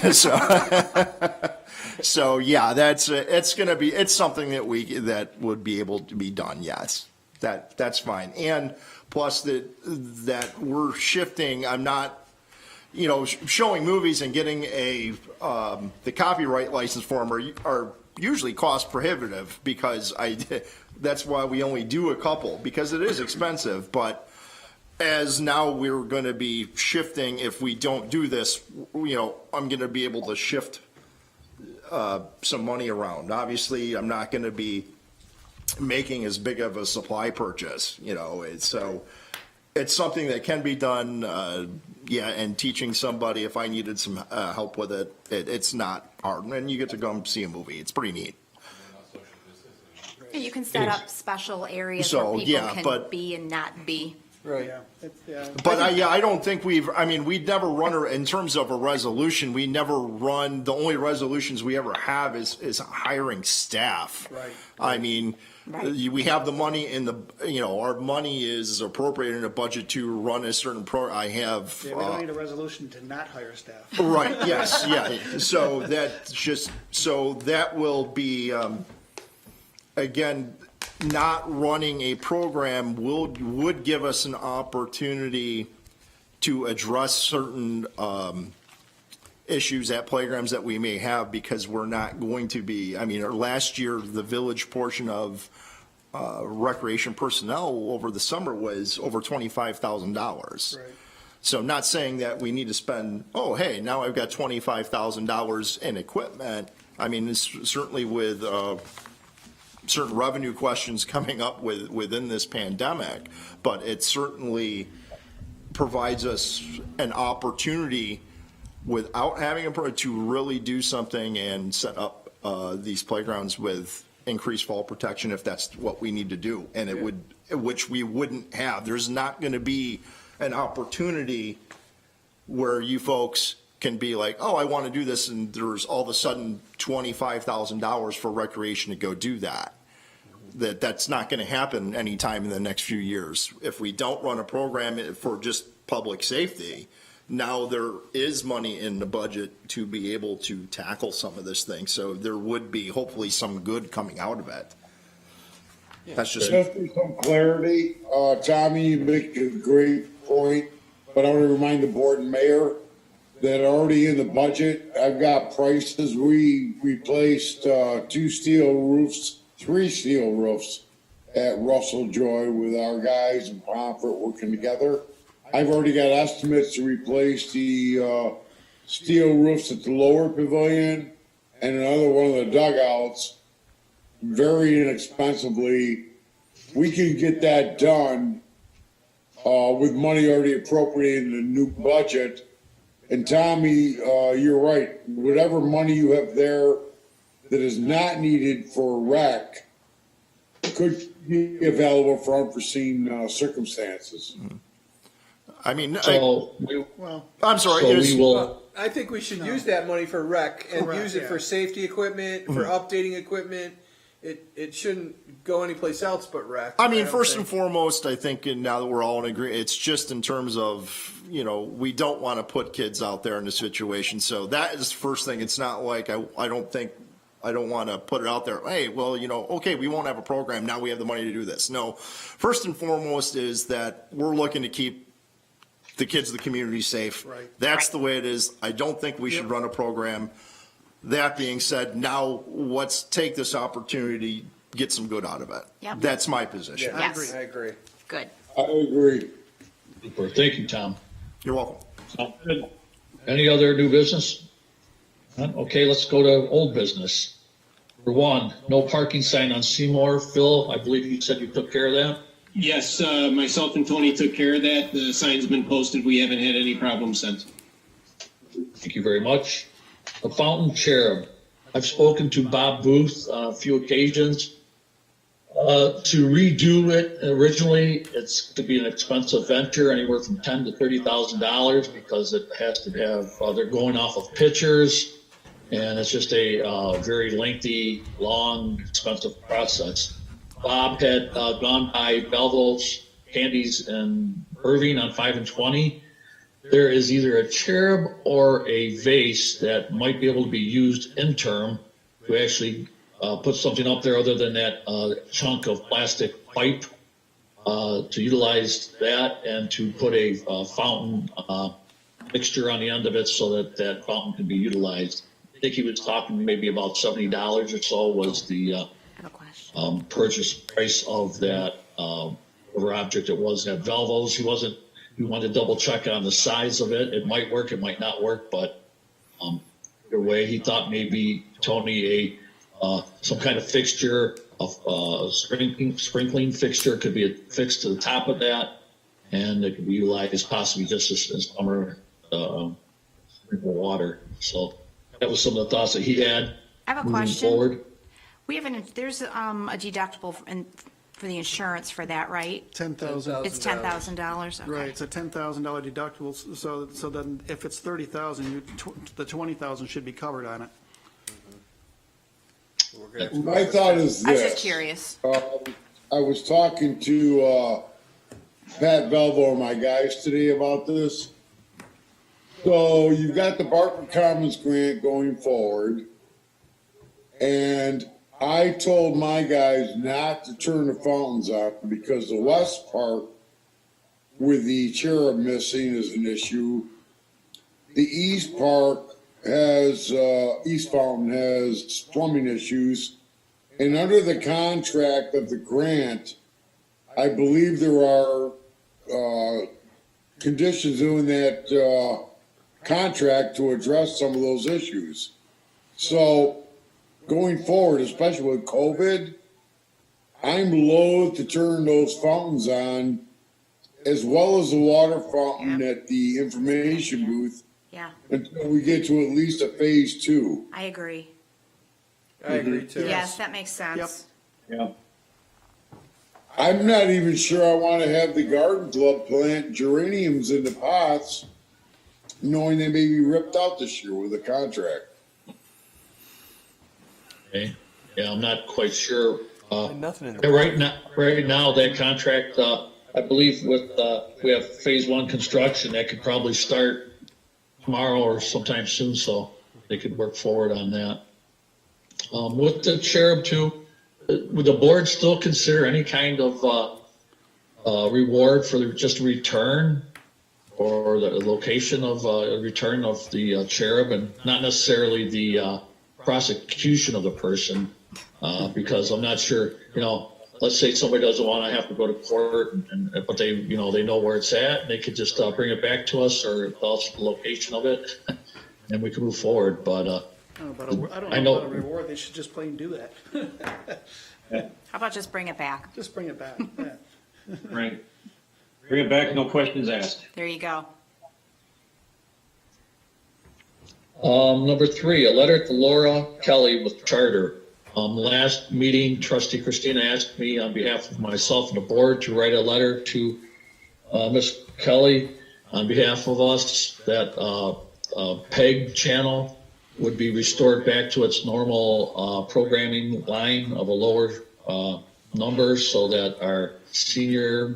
So yeah, it's something that would be able to be done. Yes, that's fine. And plus that we're shifting. I'm not, showing movies and getting the copyright license for them are usually cost prohibitive, because that's why we only do a couple, because it is expensive. But as now we're going to be shifting, if we don't do this, I'm going to be able to shift some money around. Obviously, I'm not going to be making as big of a supply purchase, it's something that can be done, and teaching somebody, if I needed some help with it, it's not hard. And you get to go see a movie. It's pretty neat. You can set up special areas So, where people yeah, can but- be and not be. Right. But I don't think we'd never run, in terms of a resolution, we never run, the only resolutions we ever have is hiring staff. Right. I mean, we have the money in the, our money is appropriated in a budget to run a certain I have. Yeah, we don't need a resolution to not hire staff. Right, yes, yeah. So that will be, again, not running a program would give us an opportunity to address certain issues at playgrounds that we may have, because we're not going to be, last year, the village portion of recreation personnel over the summer was over $25,000. Right. So I'm not saying that we need to spend, now I've got $25,000 in equipment. It's certainly with certain revenue questions coming up within this pandemic, but it certainly provides us an opportunity without having to really do something and set up these playgrounds with increased fall protection, if that's what we need to do. And which we wouldn't have. There's not going to be an opportunity where you folks can be like, I want to do this, and there's all of a sudden $25,000 for recreation to go do that. That's not going to happen anytime in the next few years. If we don't run a program for just public safety, now there is money in the budget to be able to tackle some of this thing. So there would be hopefully some good coming out of it. That's just for some clarity, Tommy, you make a great point, but I want to remind the board and mayor that already in the budget, I've got prices. We replaced 3 steel roofs at Russell Joy with our guys in Pomfret working together. I've already got estimates to replace the steel roofs at the lower pavilion and another one of the dugouts very inexpensively. We can get that done with money already appropriated in the new budget. And Tommy, you're right. Whatever money you have there that is not needed for rec could be available for unforeseen circumstances. I'm sorry. So we will. I think we should use that money for rec and use it for safety equipment, for updating equipment. It shouldn't go anyplace else but rec. First and foremost, I think, and now that we're all in agreement, it's just in terms of, we don't want to put kids out there in a situation. So that is the first thing. It's not like I don't want to put it out there. Hey, well, okay, we won't have a program. Now we have the money to do this. No, first and foremost is that we're looking to keep the kids of the community safe. Right. That's the way it is. I don't think we should run a program. That being said, now let's take this opportunity, get some good out of it. Yep. That's my position. Yes. I agree. Good. I agree. Super. Thank you, Tom. You're welcome. Any other new business? None? Okay, let's go to old business. Number 1, no parking sign on Seymour. Phil, I believe you said you took care of that? Yes, myself and Tony took care of that. The sign's been posted. We haven't had any problems since. Thank you very much. The fountain cherub. I've spoken to Bob Booth on a few occasions. To redo it, originally, it's to be an expensive venture, anywhere from $10,000 to $30,000, because it has to have, they're going off of pictures, and it's just a very lengthy, long, expensive process. Bob had gone by Belleville's Candies and Irving on 5 and 20. There is either a cherub or a vase that might be able to be used in term to actually put something up there other than that chunk of plastic pipe, to utilize that and to put a fountain fixture on the end of it so that that fountain can be utilized. I think he was talking maybe about $70 or so was the purchase price of that whatever object it was at Velvo's. He wanted to double check on the size of it. It might work, it might not work, but either way, he thought maybe Tony some kind of fixture sprinkling fixture could be affixed to the top of that, and it could be utilized possibly just as summer sprinkle water. So that was some of the thoughts that he had. I have a moving question. forward. We have there's a deductible for the insurance for that, right? $10,000. It's $10,000. Okay. Right, it's a $10,000 deductible, so then if it's $30,000, the $20,000 should be covered on it. My thought is this. I was just curious. I was talking to Pat Belvo, my guys, today about this. So you've got the Barton Commons grant going forward, and I told my guys not to turn the fountains on because the west part with the cherub missing is an issue. The east part has, East Fountain has plumbing issues. And under the contract of the grant, I believe there are conditions in that contract to address some of those issues. So going forward, especially with COVID, I'm loath to turn those fountains on, as well as the water fountain at the information booth, Yeah, until we get to at least a phase 2. I agree. I agree too. Yes, that makes sense. Yeah. I'm not even sure I want to have the garden club plant geraniums in the pots, knowing they may be ripped out this year with a contract. Okay. Yeah, I'm not quite sure. Nothing in Yeah, the right now, that contract, I believe with, we have phase 1 construction, that could probably start tomorrow or sometime soon, so they could work forward on that. With the cherub too, would the board still consider any kind of reward for just a return or the location of a return of the cherub, and not necessarily the prosecution of the person, because I'm not sure, let's say somebody doesn't want to have to go to court, but they know where it's at, and they could just bring it back to us or tell us the location of it, and we can move forward. But I don't I know know- about a reward, they should just plain do that. How about just bring it back? Just bring it back, yeah. Right. Bring it back, no questions asked. There you go. Number 3, a letter to Laura Kelly with Charter. Last meeting, Trustee Christina asked me on behalf of myself and the board to write a letter to Ms. Kelly on behalf of us that PEG channel would be restored back to its normal programming line of a lower number, so that our senior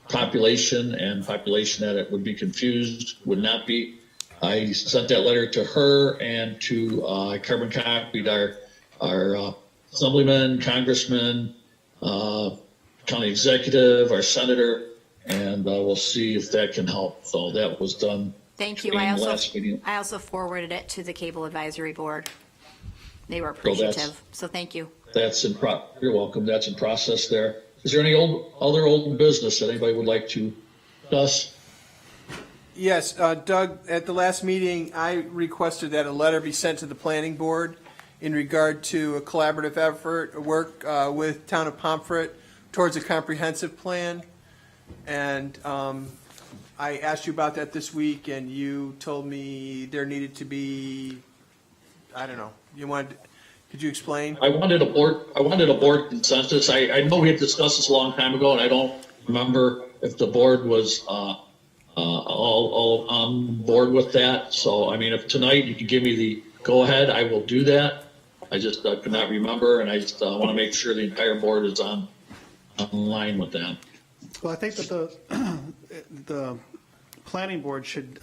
population and population that it would be confused would not be. I sent that letter to her and to carbon copied our assemblyman, congressman, county executive, our senator, and we'll see if that can help. So that was done. Thank you. in I the last meeting. also forwarded it to the Cable Advisory Board. They were So that's- appreciative, so thank you. That's you're welcome. That's in process there. Is there any other old business that anybody would like to discuss? Yes, Doug, at the last meeting, I requested that a letter be sent to the planning board in regard to a collaborative effort, work with Town of Pomfret towards a comprehensive plan. And I asked you about that this week, and you told me there needed to be, I don't know, could you explain? I wanted a board consensus. I know we had discussed this a long time ago, and I don't remember if the board was all on board with that. So, I mean, if tonight you can give me the go-ahead, I will do that. I just could not remember, and I just want to make sure the entire board is on line with that. Well, I think that the planning board should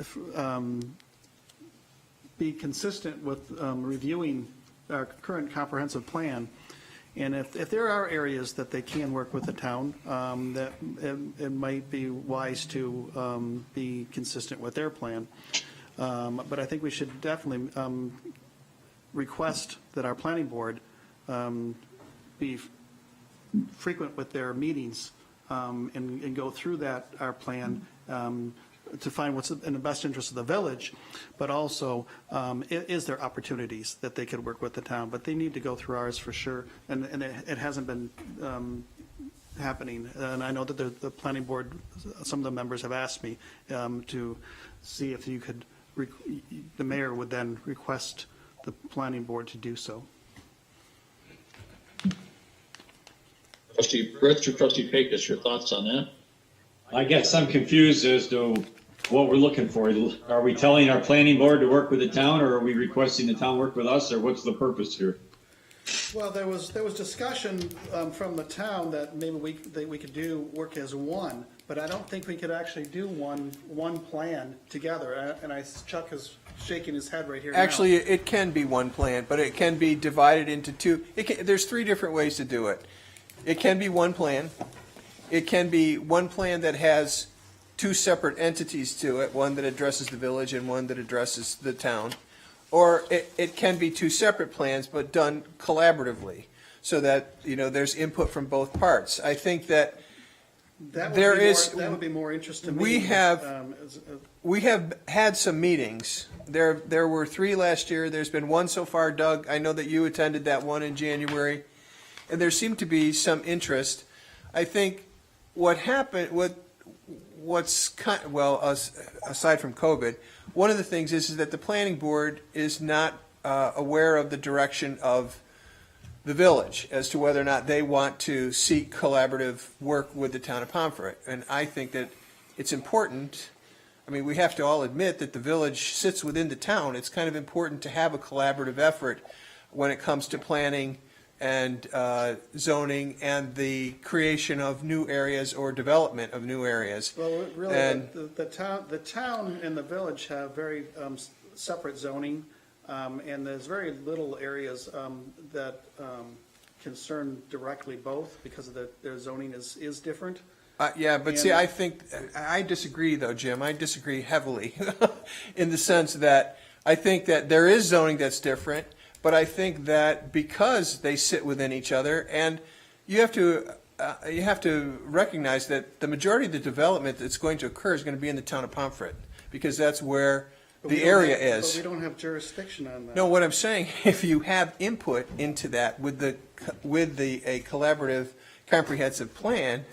be consistent with reviewing our current comprehensive plan. And if there are areas that they can work with the town, that it might be wise to be consistent with their plan. But I think we should definitely request that our planning board be frequent with their meetings and go through our plan to find what's in the best interest of the village, but also, is there opportunities that they could work with the town? But they need to go through ours for sure, and it hasn't been happening. And I know that the planning board, some of the members have asked me to see if you could, the mayor would then request the planning board to do so. Trustee Fritz or Trustee Pecos, your thoughts on that? I guess I'm confused as to what we're looking for. Are we telling our planning board to work with the town, or are we requesting the town work with us, or what's the purpose here? Well, there was discussion from the town that maybe we could do work as one, but I don't think we could actually do one plan together. And Chuck is shaking his head right here now. Actually, it can be one plan, but it can be divided into two. There's three different ways to do it. It can be one plan. It can be one plan that has two separate entities to it, one that addresses the village and one that addresses the town. Or it can be two separate plans, but done collaboratively, so that, there's input from both parts. I think that that would be more interesting to me. We have had some meetings. There were 3 last year. There's been 1 so far, Doug. I know that you attended that one in January. And there seemed to be some interest. I think what happened, aside from COVID, one of the things is that the planning board is not aware of the direction of the village as to whether or not they want to seek collaborative work with the town of Pomfret. And I think that it's important. I mean, we have to all admit that the village sits within the town. It's kind of important to have a collaborative effort when it comes to planning and zoning and the creation of new areas or development of new areas. Well, really, and the town and the village have very separate zoning, and there's very little areas that concern directly both because of their zoning is different. See, I think, I disagree though, Jim. I disagree heavily in the sense that I think that there is zoning that's different, but I think that because they sit within each other, and you have to recognize that the majority of the development that's going to occur is going to be in the town of Pomfret, because that's where the area is. But we don't have jurisdiction on that. No, what I'm saying, if you have input into that with a collaborative, comprehensive plan,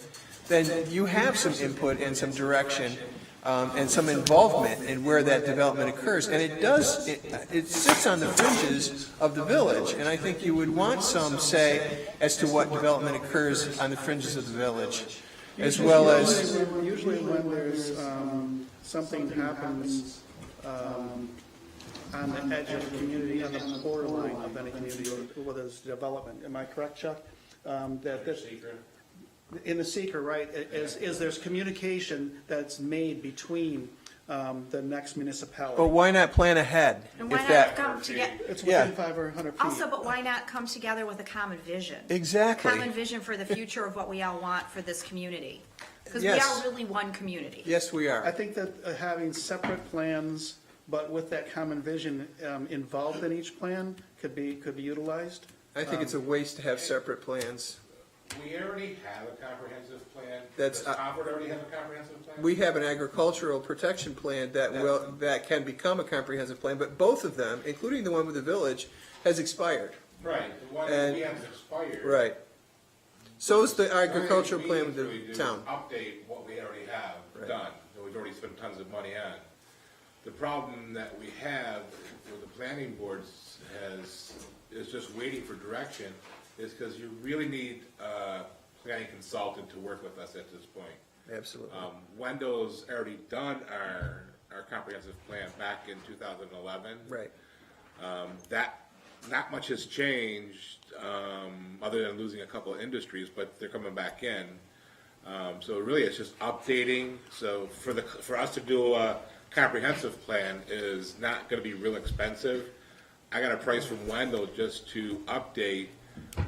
then you have some input and some direction and some involvement in where that development occurs. And it sits on the fringes of the village. And I think you would want some say as to what development occurs on the fringes of the village, as well as... Usually when there's something happens on the edge of the community, on the borderline of any community, whether it's development. Am I correct, Chuck? In the seeker, right, is there's communication that's made between the next municipality. But why not plan ahead? And why not come together? It's within 5 or 100 feet. Also, but why not come together with a common vision? Exactly. Common vision for the future of what we all want for this community. Because we Yes. are really one community. Yes, we are. I think that having separate plans, but with that common vision involved in each plan, could be utilized. I think it's a waste to have separate plans. We already have a comprehensive plan. That's- Does Concord already have a comprehensive plan? We have an agricultural protection plan that can become a comprehensive plan, but both of them, including the one with the village, has expired. Right, the one And- that we have is expired. Right. So is the agricultural The plan only with thing we the do is town. update what we already have Right. done, that we've already spent tons of money on. The problem that we have with the planning boards is just waiting for direction, is because you really need a planning consultant to work with us at this point. Absolutely. Wendell's already done our comprehensive plan back in 2011. Right. That, not much has changed, other than losing a couple of industries, but they're coming back in. So really, it's just updating. So for us to do a comprehensive plan is not gonna be real expensive. I got a price from Wendell just to update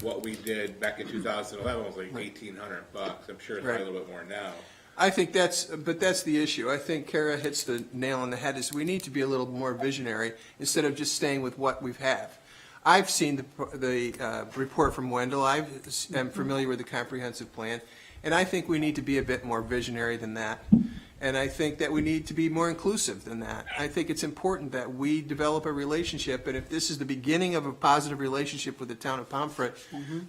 what we did back in 2011, it was like $1,800. I'm sure it's probably a little bit more now. I think that's the issue. I think Kara hits the nail on the head, is we need to be a little more visionary instead of just staying with what we have. I've seen the report from Wendell. I am familiar with the comprehensive plan, and I think we need to be a bit more visionary than that. And I think that we need to be more inclusive than that. I think it's important that we develop a relationship, and if this is the beginning of a positive relationship with the town of Pomfret,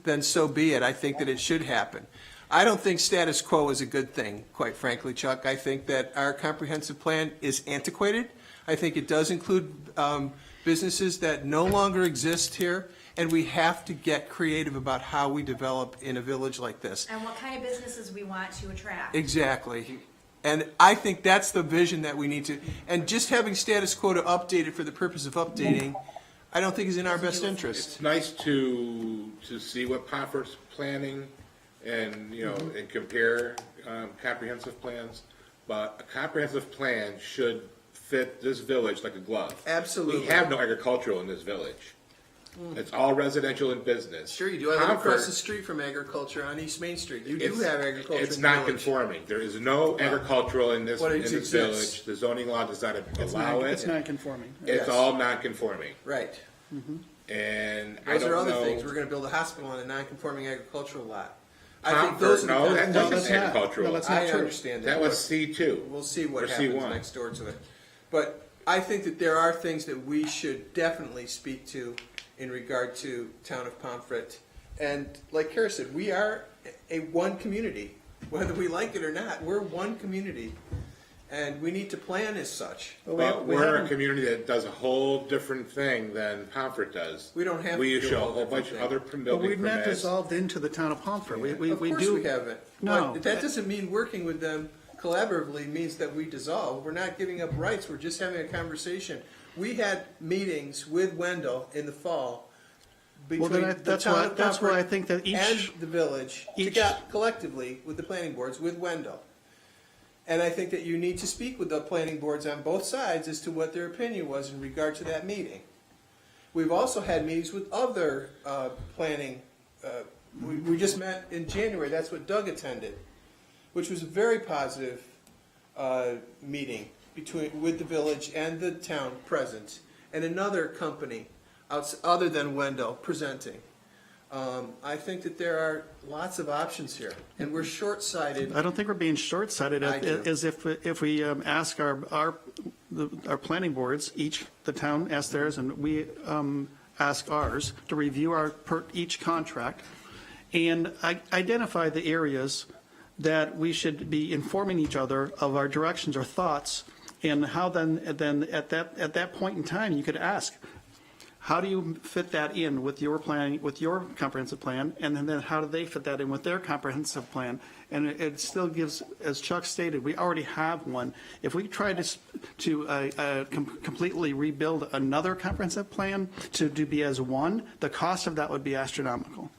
then so be it. I think that it should happen. I don't think status quo is a good thing, quite frankly, Chuck. I think that our comprehensive plan is antiquated. I think it does include businesses that no longer exist here, and we have to get creative about how we develop in a village like this. And what kind of businesses we want to attract. Exactly. And I think that's the vision that we need to, and just having status quo to update it for the purpose of updating, I don't think is in our best interest. It's nice to see what Pomfret's planning and, you know, and compare comprehensive plans, but a comprehensive plan should fit this village like a glove. Absolutely. We have no agricultural in this village. It's all residential and business. Sure you do. I live across the street from agriculture on East Main Street. You do have agriculture. It's in the not village. conforming. There is no agricultural in this exists. village. The zoning law does not allow it. It's non-conforming. It's all non-conforming. Right. And Those I are don't other know. things. We're going to build a hospital on a non-conforming agricultural lot. No, that's that's agricultural. No, that's not I true. understand that. That was C2. We'll see what Or happens C1. next door to it. But I think that there are things that we should definitely speak to in regard to town of Pomfret. And like Kara said, we are a one community, whether we like it or not. We're one community, and we need to plan as such. But we're a community that does a whole different thing than Pomfret does. We don't have We to do show a a whole whole bunch of different other thing. But building we've not permits. dissolved into the town of Pomfret. We Of course do. we haven't. No. But that doesn't mean working with them collaboratively means that we dissolve. We're not giving up rights. We're just having a conversation. We had meetings with Wendell in the fall between then the that's town why- of that's why I Pomfret think that and the village each- collectively with the planning boards with Wendell. And I think that you need to speak with the planning boards on both sides as to what their opinion was in regard to that meeting. We've also had meetings with other planning. We just met in January. That's what Doug attended, which was a very positive meeting with the village and the town present, and another company other than Wendell presenting. I think that there are lots of options here, and we're short-sighted. I don't think we're being short-sighted I do. as if we ask our planning boards, the town asks theirs, and we ask ours to review each contract and identify the areas that we should be informing each other of our directions or thoughts, and how then at that point in time, you could ask, how do you fit that in with your plan, with your comprehensive plan, and then how do they fit that in with their comprehensive plan? And it still gives, as Chuck stated, we already have one. If we try to completely rebuild another comprehensive plan to be as one, the cost of that would be astronomical.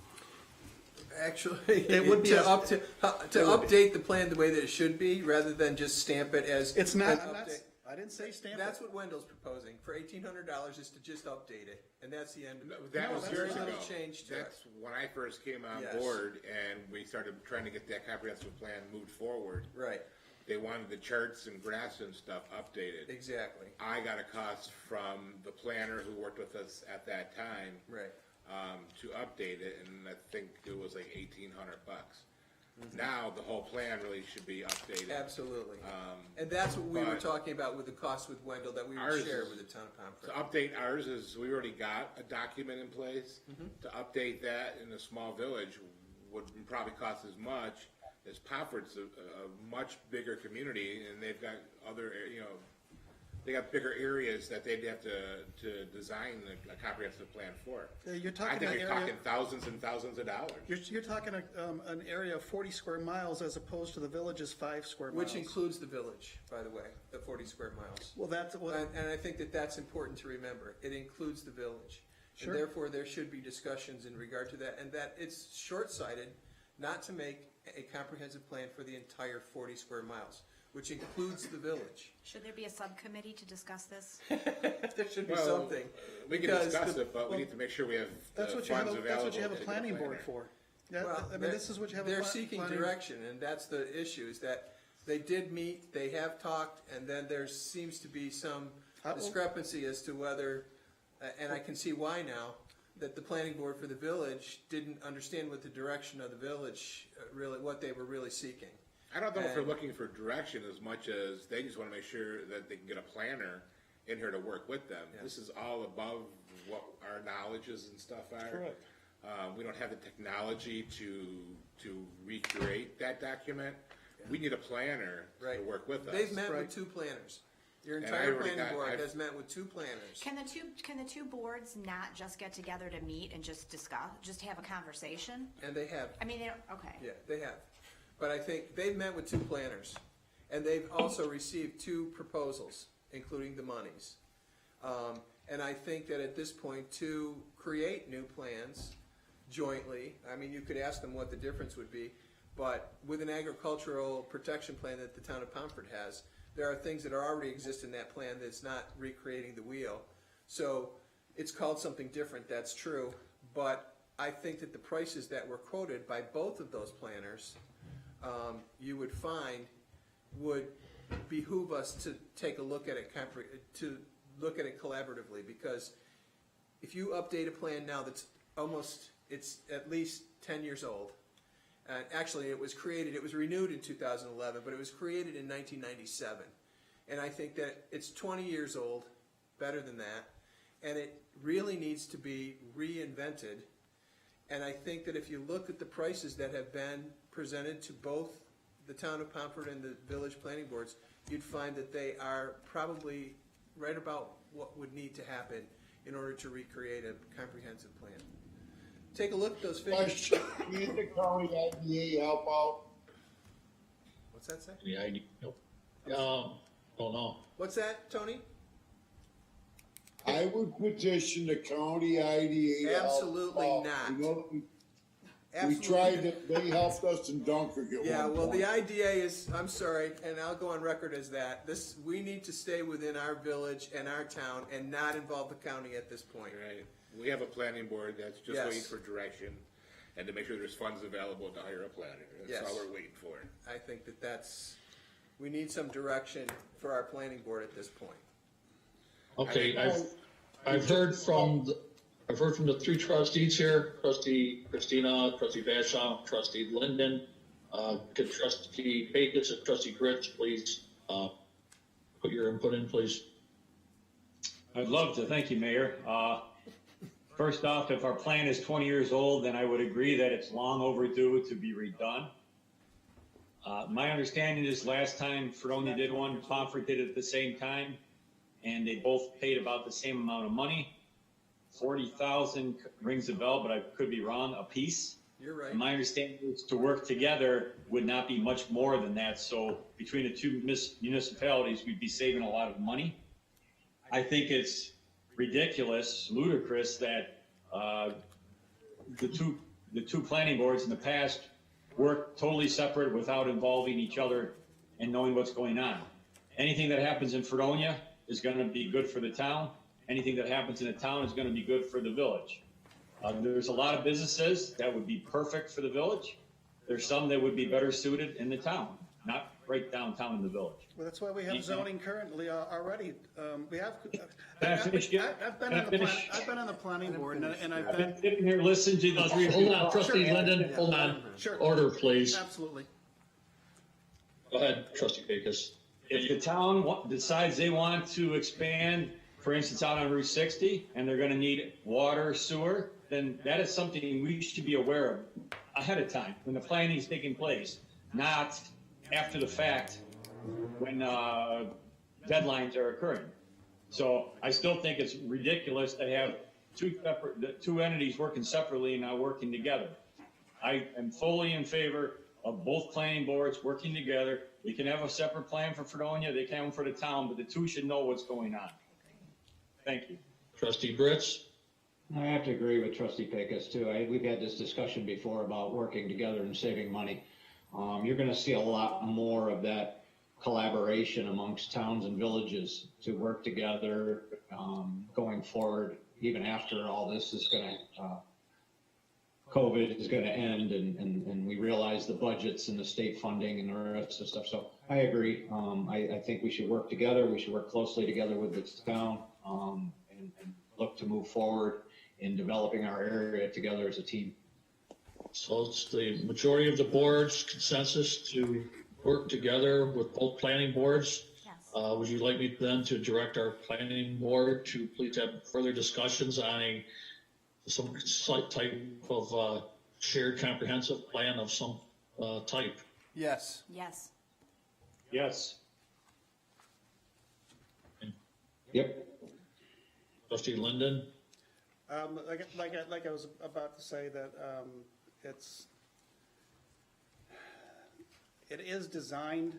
Actually, It would be to a- update the plan the way that it should be, rather than just stamp it as. It's not, an update. I didn't say stamp it. That's what Wendell's proposing, for $1,800 is to just update it, and that's the end of it. That was That's years a little ago. change to it. That's when I first came on Yes. board and we started trying to get that comprehensive plan moved forward. Right, They wanted the charts and graphs and stuff updated. exactly, I got a cost from the planner who worked with us at that time right. to update it, and I think it was like $1,800. Now the whole plan really should be updated. Absolutely. And that's what we were but- talking about with the cost with Wendell, that we would Ours share is- with the town of To Pomfret. update ours is, we already got a document in place. To update that in a small village would probably cost as much as Pomfret's a much bigger community, and they've got other, they got bigger areas that they'd have to design a comprehensive plan for. You're I talking think an you're area, talking thousands and thousands of dollars. you're talking an area of 40 square miles as opposed to the village's 5 square miles. Which includes the village, by the way, the 40 square miles. Well, that's, And I think that that's important to remember. It includes the village. Sure. And therefore, there should be discussions in regard to that, and that it's short-sighted not to make a comprehensive plan for the entire 40 square miles, which includes the village. Should there be a subcommittee to discuss this? There should be Well, something. We can because discuss the- it, but we need to make sure we have that's the what you have, funds that's available. what you have a to the planning board planner. for. Yeah, Well, I mean, they're- this is what you have a They're pla- seeking planning- direction, and that's the issue, is that they did meet, they have talked, and then there seems to be some discrepancy as to whether, and I can see why now, that the planning board for the village didn't understand what the direction of the village, really, what they were really seeking. I don't know if they're looking for direction as much as they just want to make sure that they can get a planner in here to work with them. Yeah. This is all above what our knowledges and stuff are. Correct. We don't have the technology to recreate that document. We need a planner to work with us. They've met Right. with 2 planners. Your And I entire already planning board I've- has met with 2 planners. Can the two boards not just get together to meet and just discuss, just have a conversation? And they have. I mean, okay. Yeah, they have. But I think they've met with 2 planners, and they've also received 2 proposals, including the monies. And I think that at this point, to create new plans jointly, I mean, you could ask them what the difference would be, but with an agricultural protection plan that the town of Pomfret has, there are things that already exist in that plan that's not recreating the wheel. So it's called something different, that's true, but I think that the prices that were quoted by both of those planners, you would find would behoove us to take a look at it, to look at it collaboratively, because if you update a plan now that's it's at least 10 years old, and actually it was renewed in 2011, but it was created in 1997. And I think that it's 20 years old, better than that, and it really needs to be reinvented. And I think that if you look at the prices that have been presented to both the town of Pomfret and the village planning boards, you'd find that they are probably right about what would need to happen in order to recreate a comprehensive plan. Take a look at those figures. Can the county IDA help out? What's that say? The idea, nope. Oh, no. What's that, Tony? I would petition the county IDA to help Absolutely out. not. You know, we Absolutely. tried it, they helped us in Dunkirk at Yeah, one well, point. the idea is, I'm sorry, and I'll go on record as that, we need to stay within our village and our town and not involve the county at this point. Right. We have a planning board that's just Yes. waiting for direction and to make sure there's funds available to hire a planner. That's Yes. all we're waiting for. I think we need some direction for our planning board at this point. Okay, I've heard from the 3 trustees here, Trustee Christina, Trustee Bashaw, Trustee Linden. Could Trustee Pecos and Trustee Gritz please put your input in, please? I'd love to. Thank you, Mayor. First off, if our plan is 20 years old, then I would agree that it's long overdue to be redone. My understanding is last time Fredonia did one, Pomfret did it at the same time, and they both paid about the same amount of money. 40,000 rings a bell, but I could be wrong, a piece. You're right. And my understanding is to work together would not be much more than that. So between the 2 municipalities, we'd be saving a lot of money. I think it's ridiculous, ludicrous that the two planning boards in the past work totally separate without involving each other and knowing what's going on. Anything that happens in Fredonia is going to be good for the town. Anything that happens in the town is going to be good for the village. There's a lot of businesses that would be perfect for the village. There's some that would be better suited in the town, not right downtown in the village. Well, that's why we have zoning currently already. We have. Can I finish yet? I've been on the planning board, and I've I've been. been sitting here listening to the 3 of Hold you. on, Trustee Linden, hold on. Sure. Order, please. Absolutely. Go ahead, Trustee Pecos. If the town decides they want to expand, for instance, out on Route 60, and they're going to need water, sewer, then that is something we should be aware of ahead of time when the planning is taking place, not after the fact when deadlines are occurring. So I still think it's ridiculous to have two entities working separately and not working together. I am fully in favor of both planning boards working together. We can have a separate plan for Fredonia, they can have one for the town, but the 2 should know what's going on. Thank you. Trustee Gritz? I have to agree with Trustee Pecos too. We've had this discussion before about working together and saving money. You're going to see a lot more of that collaboration amongst towns and villages to work together going forward, even after all this is going to, COVID is going to end and we realize the budgets and the state funding and the rest of stuff. So I agree. I think we should work together. We should work closely together with the town and look to move forward in developing our area together as a team. So it's the majority of the board's consensus to work together with both planning boards. Yes. Would you like me then to direct our planning board to please have further discussions on some slight type of shared comprehensive plan of some type? Yes. Yes. Yes. Yep. Trustee Linden? Like I was about to say that it is designed,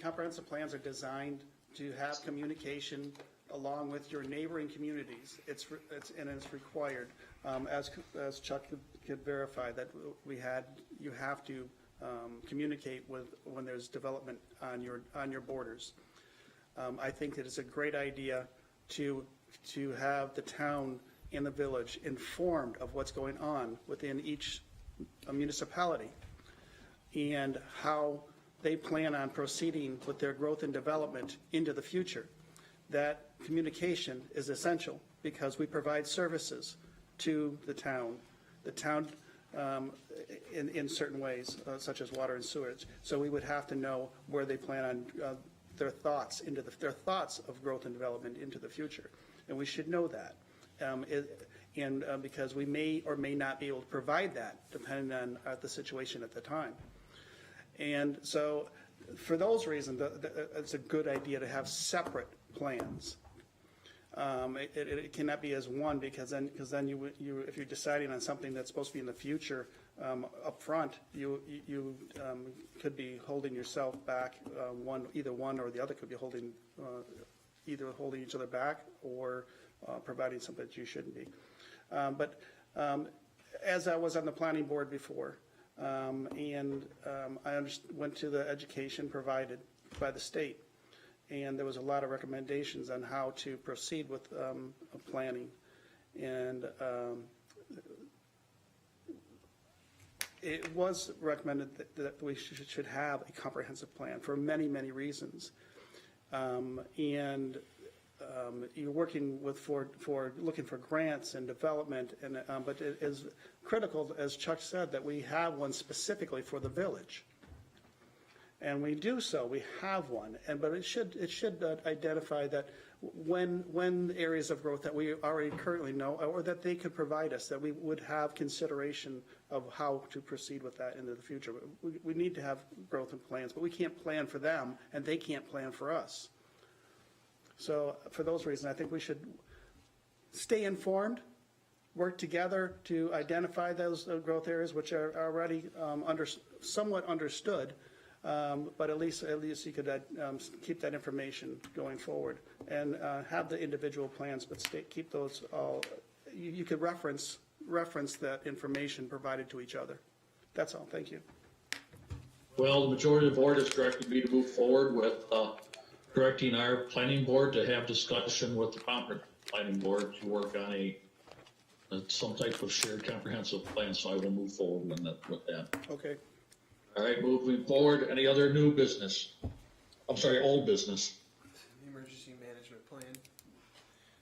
comprehensive plans are designed to have communication along with your neighboring communities. It's required, as Chuck could verify, that you have to communicate when there's development on your borders. I think that it's a great idea to have the town and the village informed of what's going on within each municipality and how they plan on proceeding with their growth and development into the future. That communication is essential because we provide services to the town in certain ways, such as water and sewage. So we would have to know where they plan on their thoughts of growth and development into the future, and we should know that. Because we may or may not be able to provide that depending on the situation at the time. And so for those reasons, it's a good idea to have separate plans. It cannot be as one because then if you're deciding on something that's supposed to be in the future up front, you could be holding yourself back. Either one or the other could be holding each other back or providing something that you shouldn't be. But as I was on the planning board before, and I went to the education provided by the state, and there was a lot of recommendations on how to proceed with planning. And it was recommended that we should have a comprehensive plan for many, many reasons. You're working for looking for grants and development, but it is critical, as Chuck said, that we have one specifically for the village. And we do so. We have one, but it should identify that when areas of growth that we already currently know, or that they could provide us, that we would have consideration of how to proceed with that into the future. We need to have growth and plans, but we can't plan for them, and they can't plan for us. So for those reasons, I think we should stay informed, work together to identify those growth areas which are already somewhat understood, but at least you could keep that information going forward and have the individual plans, but keep those all. You could reference that information provided to each other. That's all. Thank you. Well, the majority of the board has directed me to move forward with directing our planning board to have discussion with the Pomfret Planning Board to work on some type of shared comprehensive plan, so I will move forward with that. Okay. All right, moving forward, any other new business? I'm sorry, old business. The emergency management plan.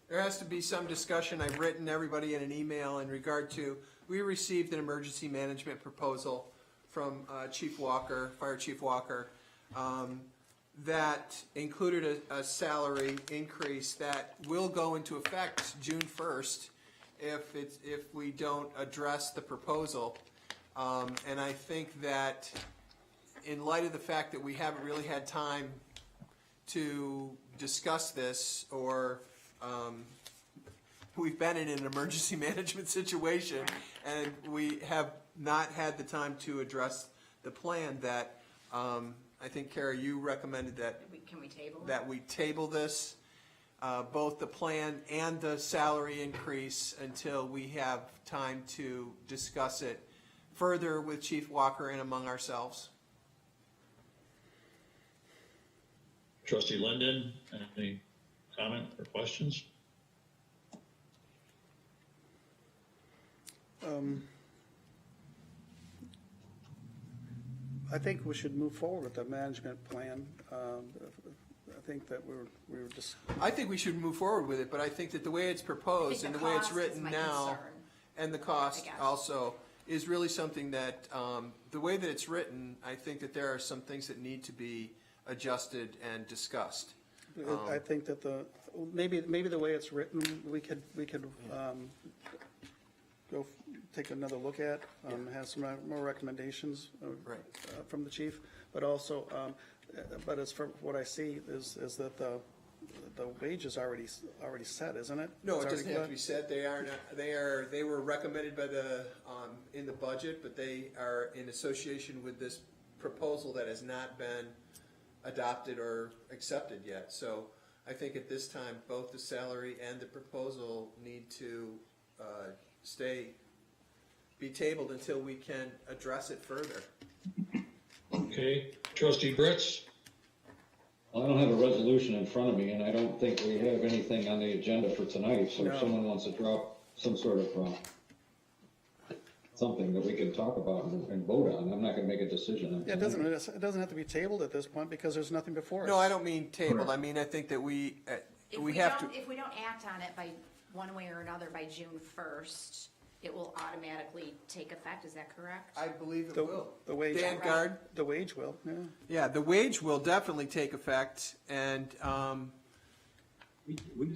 There has to be some discussion. I've written everybody in an email in regard to, we received an emergency management proposal from Chief Walker, Fire Chief Walker, that included a salary increase that will go into effect June 1st if we don't address the proposal. And I think that in light of the fact that we haven't really had time to discuss this, or we've been in an emergency management situation and we have not had the time to address the plan, that I think, Kara, you recommended that Can we table it? that we table this, both the plan and the salary increase, until we have time to discuss it further with Chief Walker and among ourselves. Trustee Linden, any comment or questions? I think we should move forward with the management plan. I think that we were just. I think we should move forward with it, but I think that the way it's proposed and the way it's written now, and the cost also, is really something that, the way that it's written, I think that there are some things that need to be adjusted and discussed. I think that maybe the way it's written, we could go take another look at, have some more recommendations from the chief, but also, but as for what I see is that the wage is already set, isn't it? No, it It's doesn't already have to be said. They were recommended by in the budget, but they are in association with this proposal that has not been adopted or accepted yet. So I think at this time, both the salary and the proposal need to be tabled until we can address it further. Okay, trustee Brits? Well, I don't have a resolution in front of me, and I don't think we have anything on the agenda for tonight, so if someone wants to drop some sort of something that we can talk about and vote on, I'm not gonna make a decision. Yeah, it doesn't have to be tabled at this point because there's nothing before us. No, I don't mean tabled. I mean, I think that we If have don't- to. If we don't act on it by one way or another by June 1st, it will automatically take effect. Is that correct? I believe it will. The wage, Dan Guard? the wage will, yeah. Yeah, the wage will definitely take effect, and We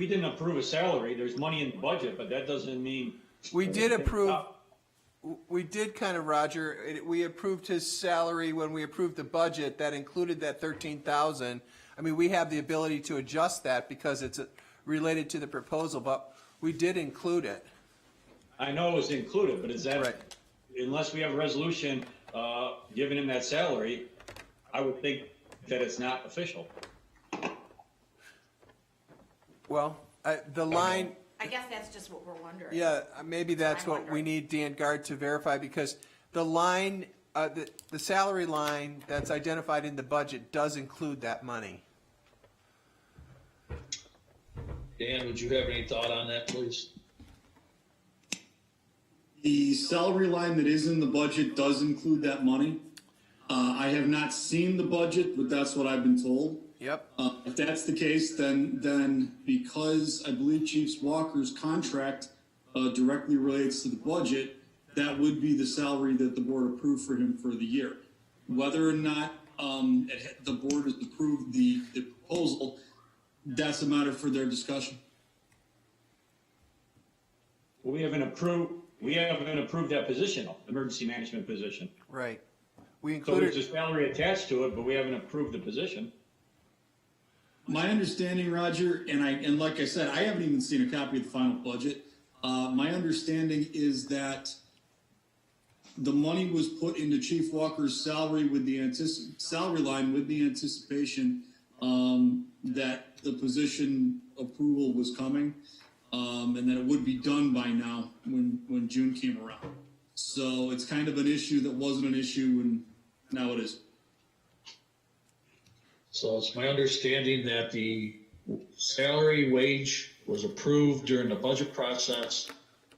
didn't approve a salary. There's money in the budget, but that doesn't mean. we did approve. We did kind of, Roger. We approved his salary when we approved the budget. That included that 13,000. I mean, we have the ability to adjust that because it's related to the proposal, but we did include it. I know it was included, but is that, Right. unless we have a resolution giving him that salary, I would think that it's not official. Well, the line. I guess that's just what we're wondering. Yeah, maybe that's I'm what we wondering. need Dan Guard to verify, because the line, the salary line that's identified in the budget does include that money. Dan, would you have any thought on that, please? The salary line that is in the budget does include that money. I have not seen the budget, but that's what I've been told. Yep. If that's the case, then because I believe Chief Walker's contract directly relates to the budget, that would be the salary that the board approved for him for the year. Whether or not the board has approved the proposal, that's a matter for their discussion. We haven't approved that position, emergency management position. Right. We So there's included. a salary attached to it, but we haven't approved the position. My understanding, Roger, and like I said, I haven't even seen a copy of the final budget. My understanding is that the money was put into Chief Walker's salary with the salary line with the anticipation that the position approval was coming, and that it would be done by now when June came around. So it's kind of an issue that wasn't an issue, and now it is. So it's my understanding that the salary wage was approved during the budget process,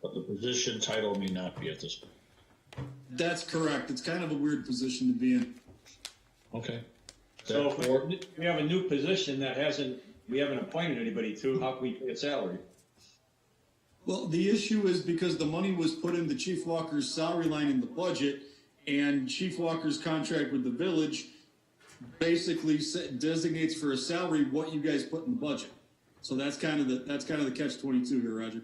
but the position title may not be at this point. That's correct. It's kind of a weird position to be in. Okay. So if we have a new position that we haven't appointed anybody to, how can we pay a salary? Well, the issue is because the money was put into Chief Walker's salary line in the budget, and Chief Walker's contract with the village basically designates for a salary what you guys put in the budget. So that's kind of the catch-22 here, Roger.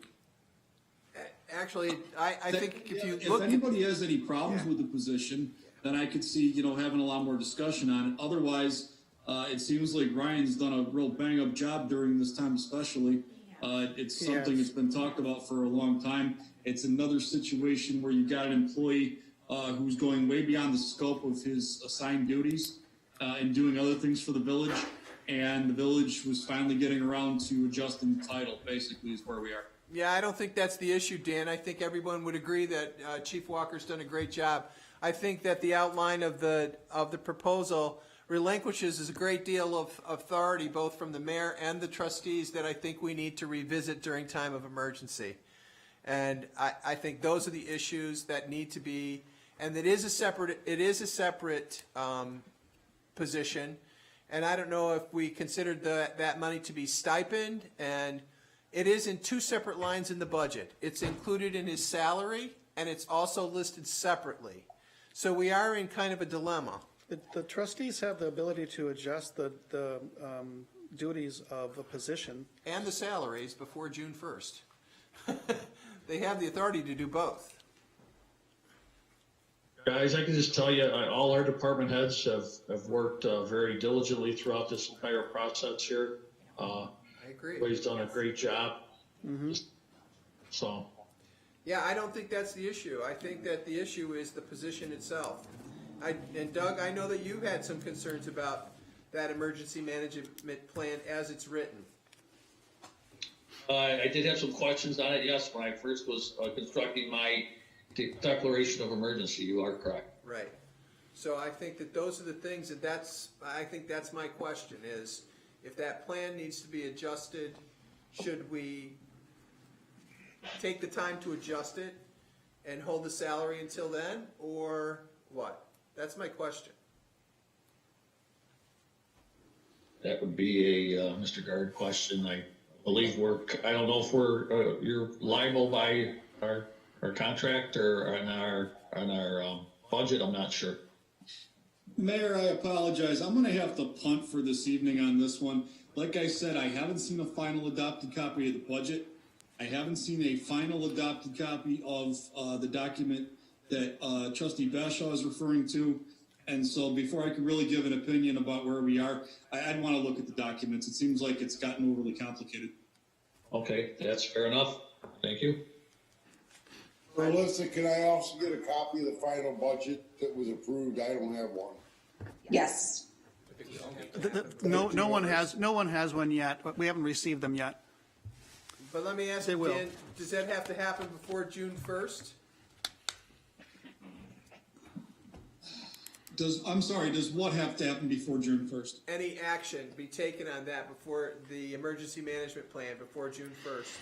Actually, I think if you If look. anybody has any problems with the position, then I could see, having a lot more discussion on it. Otherwise, it seems like Ryan's done a real bang-up job during this time especially. It's something that's been talked about for a long time. It's another situation where you got an employee who's going way beyond the scope of his assigned duties and doing other things for the village. And the village was finally getting around to adjusting the title, basically, is where we are. Yeah, I don't think that's the issue, Dan. I think everyone would agree that Chief Walker's done a great job. I think that the outline of the proposal relinquishes a great deal of authority, both from the mayor and the trustees, that I think we need to revisit during time of emergency. And I think those are the issues that need to be, and it is a separate position. And I don't know if we considered that money to be stipend, and it is in two separate lines in the budget. It's included in his salary, and it's also listed separately. So we are in kind of a dilemma. The trustees have the ability to adjust the duties of a position. And the salaries before June 1st. They have the authority to do both. Guys, I can just tell you, all our department heads have worked very diligently throughout this entire process here. I agree. Everybody's done a great job. So, Yeah, I don't think that's the issue. I think that the issue is the position itself. And Doug, I know that you had some concerns about that emergency management plan as it's written. I did have some questions on it, yes, when I first was constructing my declaration of emergency. You are correct. Right. So I think that those are the things I think that's my question is, if that plan needs to be adjusted, should we take the time to adjust it and hold the salary until then, or what? That's my question. That would be a Mr. Guard question. I believe I don't know if you're liable by our contract or on our budget. I'm not sure. Mayor, I apologize. I'm going to have to punt for this evening on this one. Like I said, I haven't seen a final adopted copy of the budget. I haven't seen a final adopted copy of the document that Trustee Bashaw is referring to. And so before I can really give an opinion about where we are, I'd want to look at the documents. It seems like it's gotten overly complicated. Okay, that's fair enough. Thank you. Melissa, can I also get a copy of the final budget that was approved? I don't have one. Yes. No one has one yet, but we haven't received them yet. But let me ask They you, will. Dan, does that have to happen before June 1st? Does what have to happen before June 1st? Any action be taken on that before the emergency management plan, before June 1st?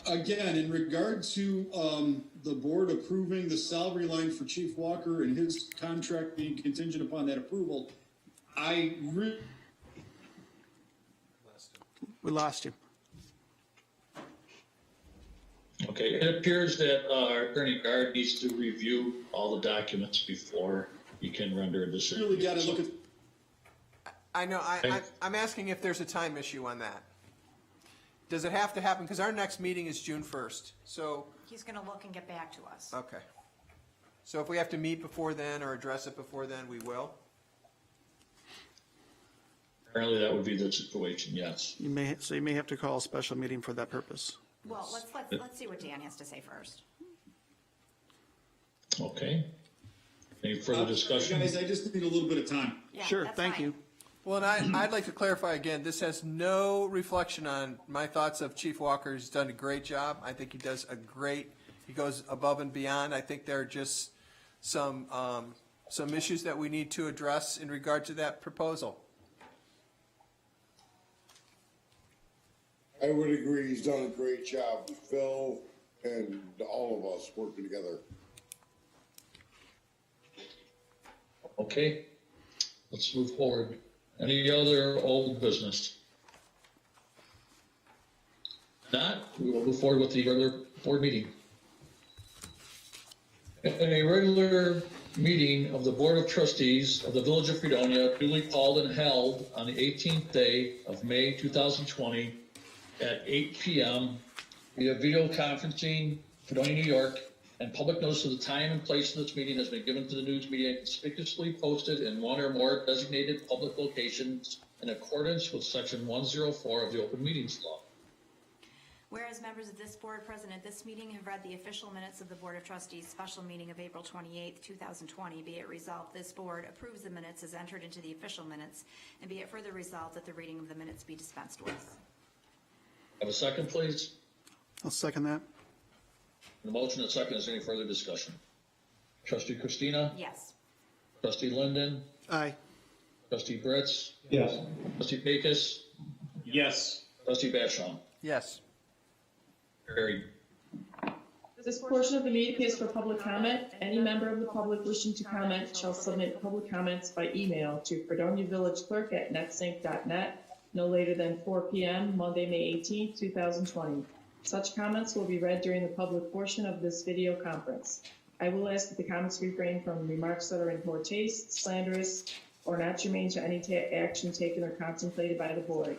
Again, in regard to the board approving the salary line for Chief Walker and his contract being contingent upon that approval, We lost you. Okay, it appears that our attorney Guard needs to review all the documents before he can render a decision. really got to look at. I know, I'm asking if there's a time issue on that. Does it have to happen? Because our next meeting is June 1st, so. He's going to look and get back to us. Okay. So if we have to meet before then or address it before then, we will? Apparently that would be the situation, yes. You may have to call a special meeting for that purpose. Well, let's see what Dan has to say first. Okay. Any further discussion? Guys, I just need a little bit of time. Yeah, Sure, that's thank fine. you. Well, and I'd like to clarify again, this has no reflection on my thoughts of Chief Walker. He's done a great job. I think he goes above and beyond. I think there are just some issues that we need to address in regard to that proposal. I would agree, he's done a great job with Phil and all of us working together. Okay, let's move forward. Any other old business? Not, we will move forward with the regular board meeting. A regular meeting of the Board of Trustees of the Village of Fredonia duly called and held on the 18th day of May 2020 at 8 p.m. via video conferencing, Fredonia, New York, and public notice of the time and place of this meeting has been given to the news media and conspicuously posted in one or more designated public locations in accordance with Section 104 of the Open Meetings Law. Whereas members of this board present at this meeting have read the official minutes of the Board of Trustees special meeting of April 28, 2020, be it resolved this board approves the minutes as entered into the official minutes, and be it further resolved that the reading of the minutes be dispensed with. Have a second, please? I'll second that. The motion and second, is there any further discussion? Trustee Christina? Yes. Trustee Linden? Aye. Trustee Britz? Yes. Trustee Pecos? Yes. Trustee Bashaw? Yes. Carried. This portion of the meeting is for public comment. Any member of the public wishing to comment shall submit public comments by email to Fredonia Village Clerk at netsync.net no later than 4 p.m. Monday, May 18, 2020. Such comments will be read during the public portion of this video conference. I will ask that the comments refrain from remarks that are in poor taste, slanderous, or not germane to any action taken or contemplated by the board.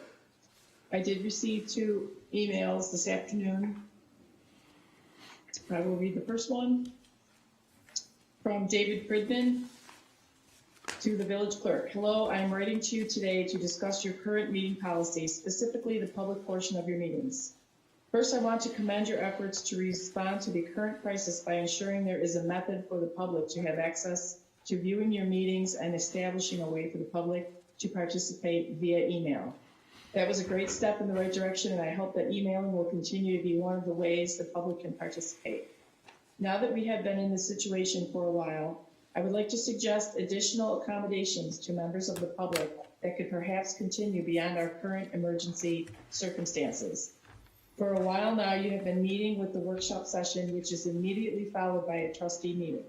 I did receive 2 emails this afternoon. I will read the first one. From David Fridman to the village clerk. Hello, I am writing to you today to discuss your current meeting policy, specifically the public portion of your meetings. First, I want to commend your efforts to respond to the current crisis by ensuring there is a method for the public to have access to viewing your meetings and establishing a way for the public to participate via email. That was a great step in the right direction, and I hope that emailing will continue to be one of the ways the public can participate. Now that we have been in this situation for a while, I would like to suggest additional accommodations to members of the public that could perhaps continue beyond our current emergency circumstances. For a while now, you have been meeting with the workshop session, which is immediately followed by a trustee meeting.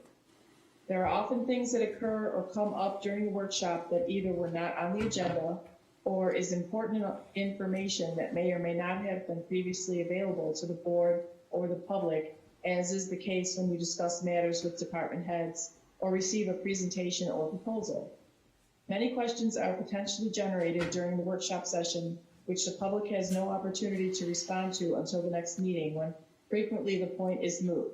There are often things that occur or come up during the workshop that either were not on the agenda or is important information that may or may not have been previously available to the board or the public, as is the case when you discuss matters with department heads or receive a presentation or proposal. Many questions are potentially generated during the workshop session, which the public has no opportunity to respond to until the next meeting, when frequently the point is moot.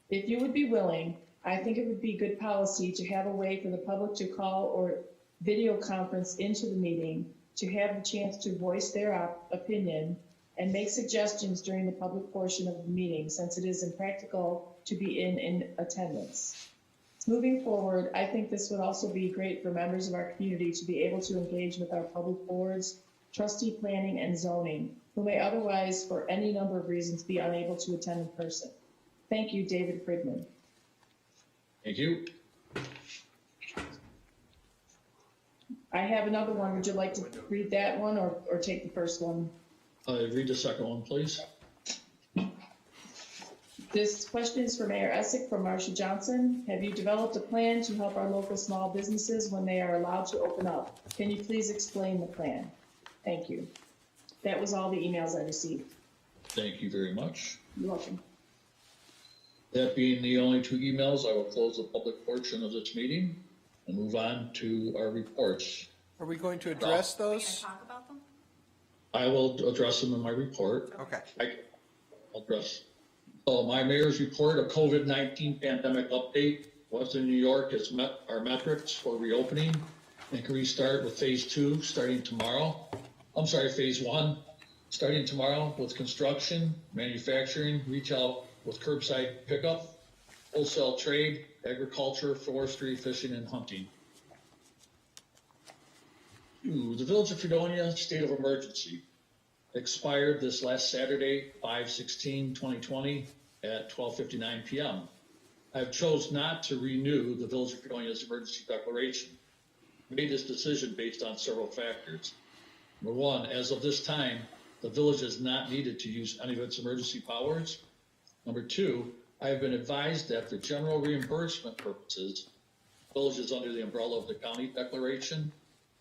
If you would be willing, I think it would be good policy to have a way for the public to call or video conference into the meeting to have the chance to voice their opinion and make suggestions during the public portion of the meeting, since it is impractical to be in attendance. Moving forward, I think this would also be great for members of our community to be able to engage with our public boards, trustee planning, and zoning, who may otherwise, for any number of reasons, be unable to attend in person. Thank you, David Fridman. Thank you. I have another one. Would you like to read that one or take the first one? Read the second one, please. This question is for Mayor Essick from Marsha Johnson. Have you developed a plan to help our local small businesses when they are allowed to open up? Can you please explain the plan? Thank you. That was all the emails I received. Thank you very much. You're welcome. That being the only 2 emails, I will close the public portion of this meeting and move on to our reports. Are we going to address Are we going those? to talk about them? I will address them in my report. Okay. I'll address. So my mayor's report, a COVID-19 pandemic update. Western New York has met our metrics for reopening and can restart with phase 2 starting tomorrow. Phase 1 starting tomorrow with construction, manufacturing, retail with curbside pickup, wholesale trade, agriculture, forestry, fishing, and hunting. The Village of Fredonia state of emergency expired this last Saturday, 5/16/2020 at 12:59 p.m. I have chose not to renew the Village of Fredonia's emergency declaration. I made this decision based on several factors. Number 1, as of this time, the village is not needed to use any of its emergency powers. Number 2, I have been advised that for general reimbursement purposes, the village is under the umbrella of the county declaration.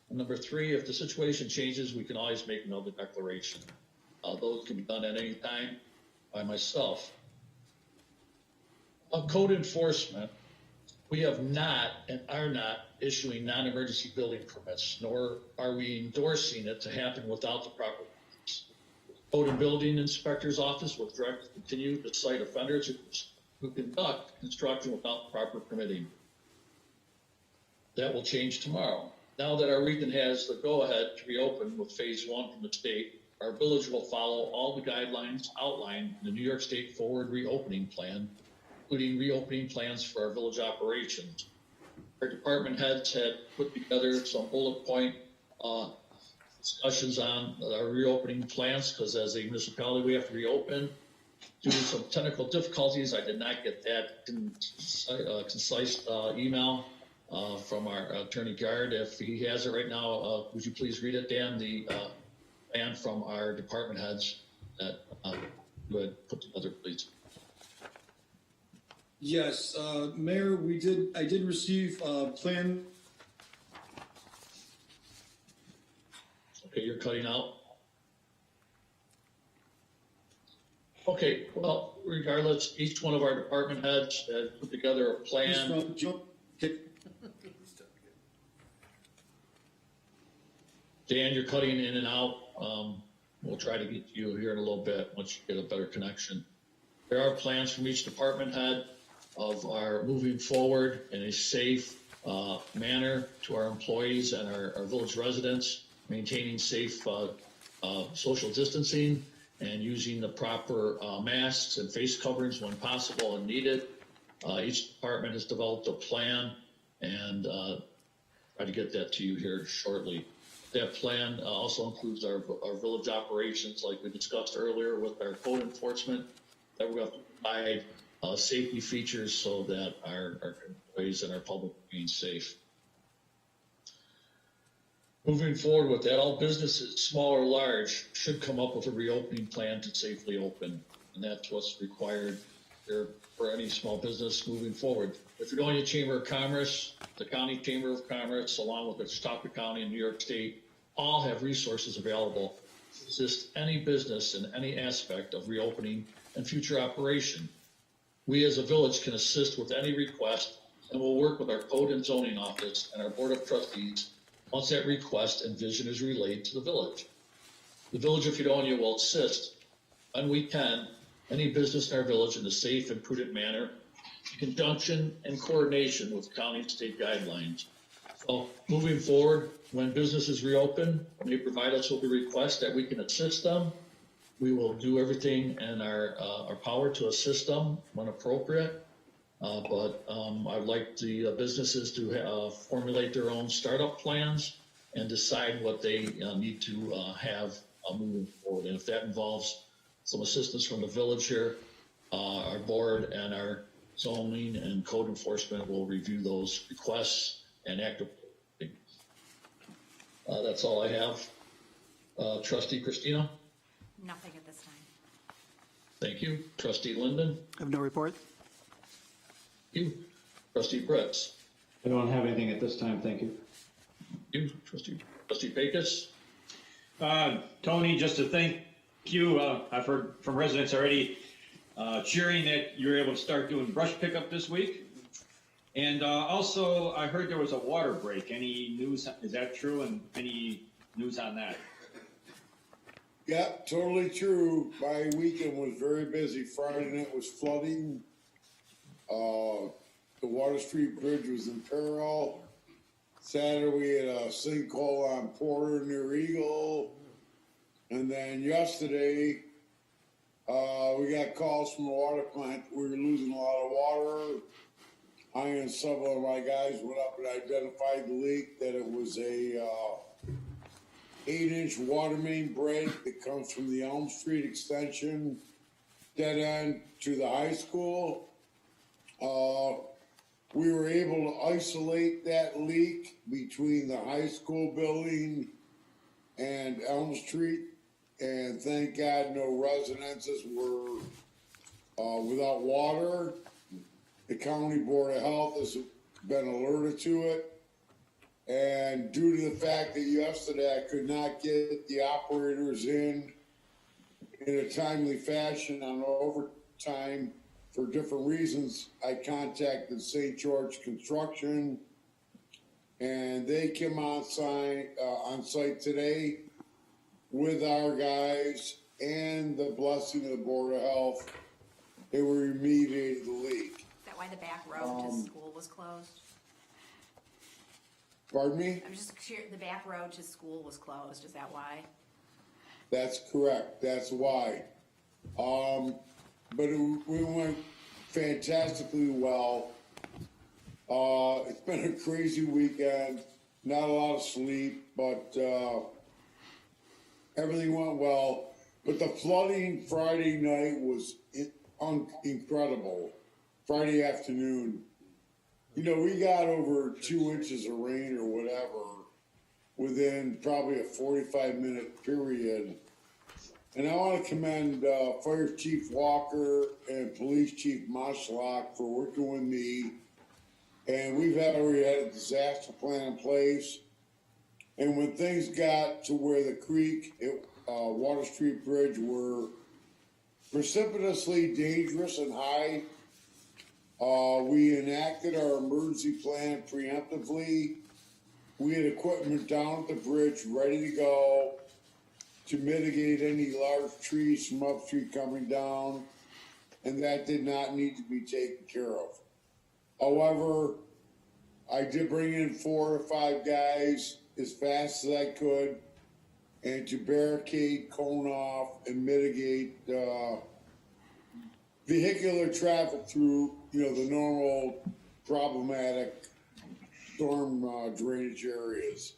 And number 3, if the situation changes, we can always make another declaration. Those can be done at any time by myself. On code enforcement, we have not and are not issuing non-emergency building permits, nor are we endorsing it to happen without the proper permits. Code and Building Inspector's Office will direct to continue to cite offenders who conduct construction without proper permitting. That will change tomorrow. Now that our region has the go-ahead to reopen with phase 1 from the state, our village will follow all the guidelines outlined in the New York State Forward Reopening Plan, including reopening plans for our village operations. Our department heads had put together some bullet point discussions on our reopening plans, because as a municipality, we have to reopen. Due to some technical difficulties, I did not get that concise email from our attorney Gard. If he has it right now, would you please read it, Dan? The plan from our department heads that you had put together, please. Yes, Mayor, I did receive a plan. Okay, you're cutting out. Okay, well, regardless, each one of our department heads has put together a plan. Dan, you're cutting in and out. We'll try to get you here in a little bit once you get a better connection. There are plans from each department head of our moving forward in a safe manner to our employees and our village residents, maintaining safe social distancing and using the proper masks and face coverings when possible and needed. Each department has developed a plan and try to get that to you here shortly. That plan also includes our village operations, like we discussed earlier with our code enforcement, that we have to provide safety features so that our employees and our public remain safe. Moving forward with that, all businesses, small or large, should come up with a reopening plan to safely open, and that's what's required here for any small business moving forward. The Fredonia Chamber of Commerce, the County Chamber of Commerce, along with the Chautauqua County and New York State, all have resources available to assist any business in any aspect of reopening and future operation. We as a village can assist with any request, and we'll work with our Code and Zoning Office and our Board of Trustees once that request and vision is relayed to the village. The Village of Fredonia will assist, when we can, any business in our village in a safe and prudent manner, in conjunction and coordination with county and state guidelines. So moving forward, when businesses reopen, when they provide us with a request that we can assist them, we will do everything in our power to assist them when appropriate. But I'd like the businesses to formulate their own startup plans and decide what they need to have moving forward. And if that involves some assistance from the village here, our board and our zoning and code enforcement will review those requests and act accordingly. That's all I have. Trustee Christina? Nothing at this time. Thank you. Trustee Linden? I have no report. Thank you. Trustee Bretz? I don't have anything at this time, thank you. You, Trustee Pecos? Tony, just to thank you, I've heard from residents already cheering that you're able to start doing brush pickup this week. And also, I heard there was a water break. Any news? Is that true? And any news on that? Yeah, totally true. My weekend was very busy. Friday night was flooding. The Water Street Bridge was in peril. Saturday we had a sinkhole on Porter near Eagle. And then yesterday, we got calls from the water plant. We were losing a lot of water. I and several of my guys went up and identified the leak, that it was a 8-inch water main break that comes from the Elm Street extension dead end to the high school. We were able to isolate that leak between the high school building and Elm Street, and thank God no residences were without water. The County Board of Health has been alerted to it. And due to the fact that yesterday I could not get the operators in a timely fashion on overtime for different reasons, I contacted St. George Construction, and they came on site today with our guys and the blessing of the Board of Health. They were remediating the leak. Is that why the back road to school was closed? Pardon me? I'm just curious, the back road to school was closed, is that why? That's correct. That's why. But we went fantastically well. It's been a crazy weekend. Not a lot of sleep, but everything went well. But the flooding Friday night was incredible. Friday afternoon. You know, we got over 2 inches of rain or whatever within probably a 45-minute period. And I want to commend Fire Chief Walker and Police Chief Moschlock for working with me. And we've already had a disaster plan in place. And when things got to where the creek, Water Street Bridge were precipitously dangerous and high. We enacted our emergency plan preemptively. We had equipment down at the bridge ready to go to mitigate any large trees from upstream coming down, and that did not need to be taken care of. However, I did bring in 4 to 5 guys as fast as I could, and to barricade, cone off, and mitigate vehicular traffic through, the normal problematic storm drainage areas.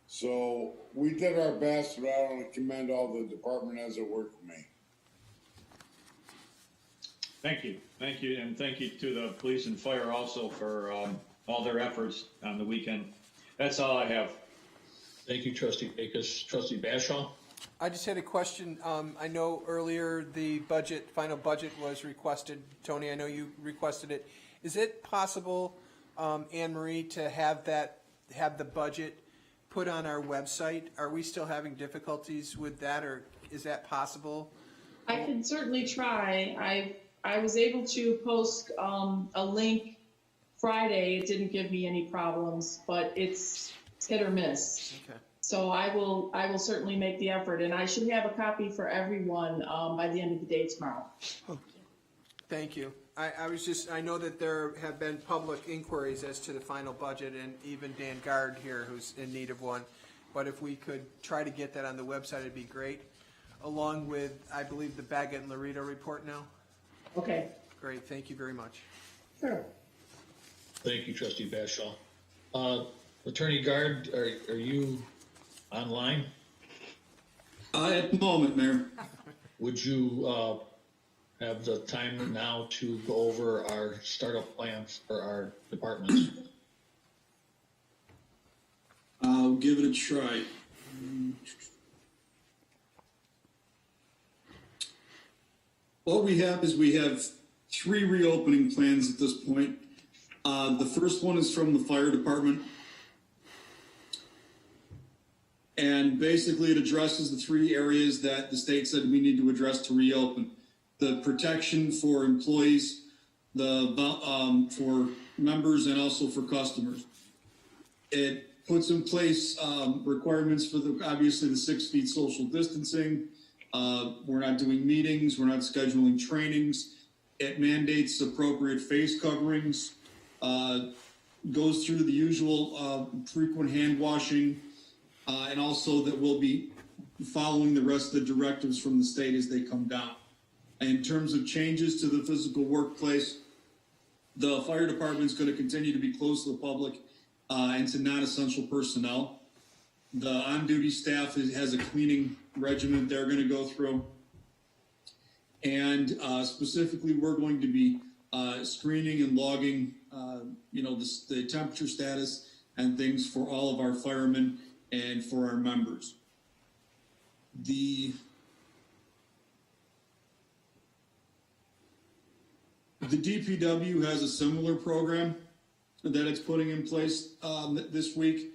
So we did our best, but I want to commend all the department heads that worked with me. Thank you, and thank you to the police and fire also for all their efforts on the weekend. That's all I have. Thank you, Trustee Pecos. Trustee Bashaw? I just had a question. I know earlier the final budget was requested. Tony, I know you requested it. Is it possible, Anne Marie, to have the budget put on our website? Are we still having difficulties with that, or is that possible? I can certainly try. I was able to post a link Friday. It didn't give me any problems, but it's hit or miss. Okay. So I will certainly make the effort, and I should have a copy for everyone by the end of the day tomorrow. Thank you. I know that there have been public inquiries as to the final budget, and even Dan Gard here, who's in need of one. But if we could try to get that on the website, it'd be great. Along with, I believe, the Baggett and Laredo report now. Okay. Great. Thank you very much. Sure. Thank you, Trustee Bashaw. Attorney Gard, are you online? At the moment, Mayor. Would you have the time now to go over our startup plans for our departments? I'll give it a try. What we have is 3 reopening plans at this point. The first one is from the fire department. And basically it addresses the 3 areas that the state said we need to address to reopen. The protection for employees, for members, and also for customers. It puts in place requirements for obviously the 6 feet social distancing. We're not doing meetings. We're not scheduling trainings. It mandates appropriate face coverings. Goes through the usual frequent hand washing, and also that we'll be following the rest of the directives from the state as they come down. In terms of changes to the physical workplace, the fire department is going to continue to be closed to the public and to non-essential personnel. The on-duty staff has a cleaning regimen they're going to go through. And specifically, we're going to be screening and logging, the temperature status and things for all of our firemen and for our members. The DPW has a similar program that it's putting in place this week.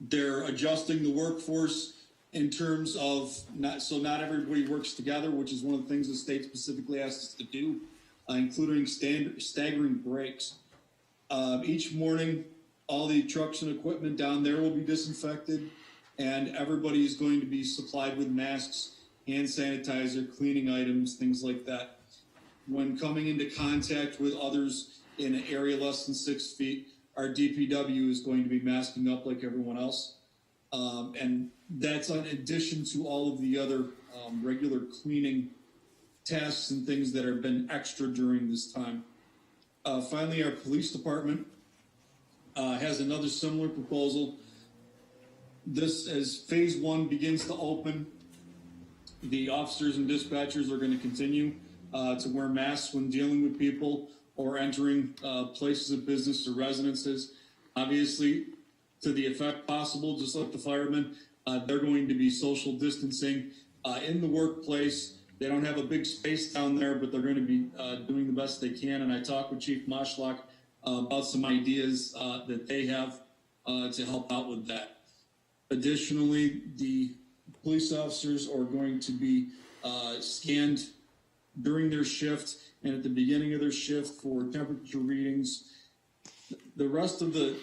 They're adjusting the workforce in terms of not everybody works together, which is one of the things the state specifically asked us to do, including staggering breaks. Each morning, all the trucks and equipment down there will be disinfected, and everybody is going to be supplied with masks, hand sanitizer, cleaning items, things like that. When coming into contact with others in an area less than 6 feet, our DPW is going to be masking up like everyone else. And that's in addition to all of the other regular cleaning tasks and things that have been extra during this time. Finally, our police department has another similar proposal. This, as phase 1 begins to open, the officers and dispatchers are going to continue to wear masks when dealing with people or entering places of business or residences. Obviously, to the effect possible, just like the firemen, they're going to be social distancing in the workplace. They don't have a big space down there, but they're going to be doing the best they can. And I talked with Chief Moshlock about some ideas that they have to help out with that. Additionally, the police officers are going to be scanned during their shift and at the beginning of their shift for temperature readings. The rest of the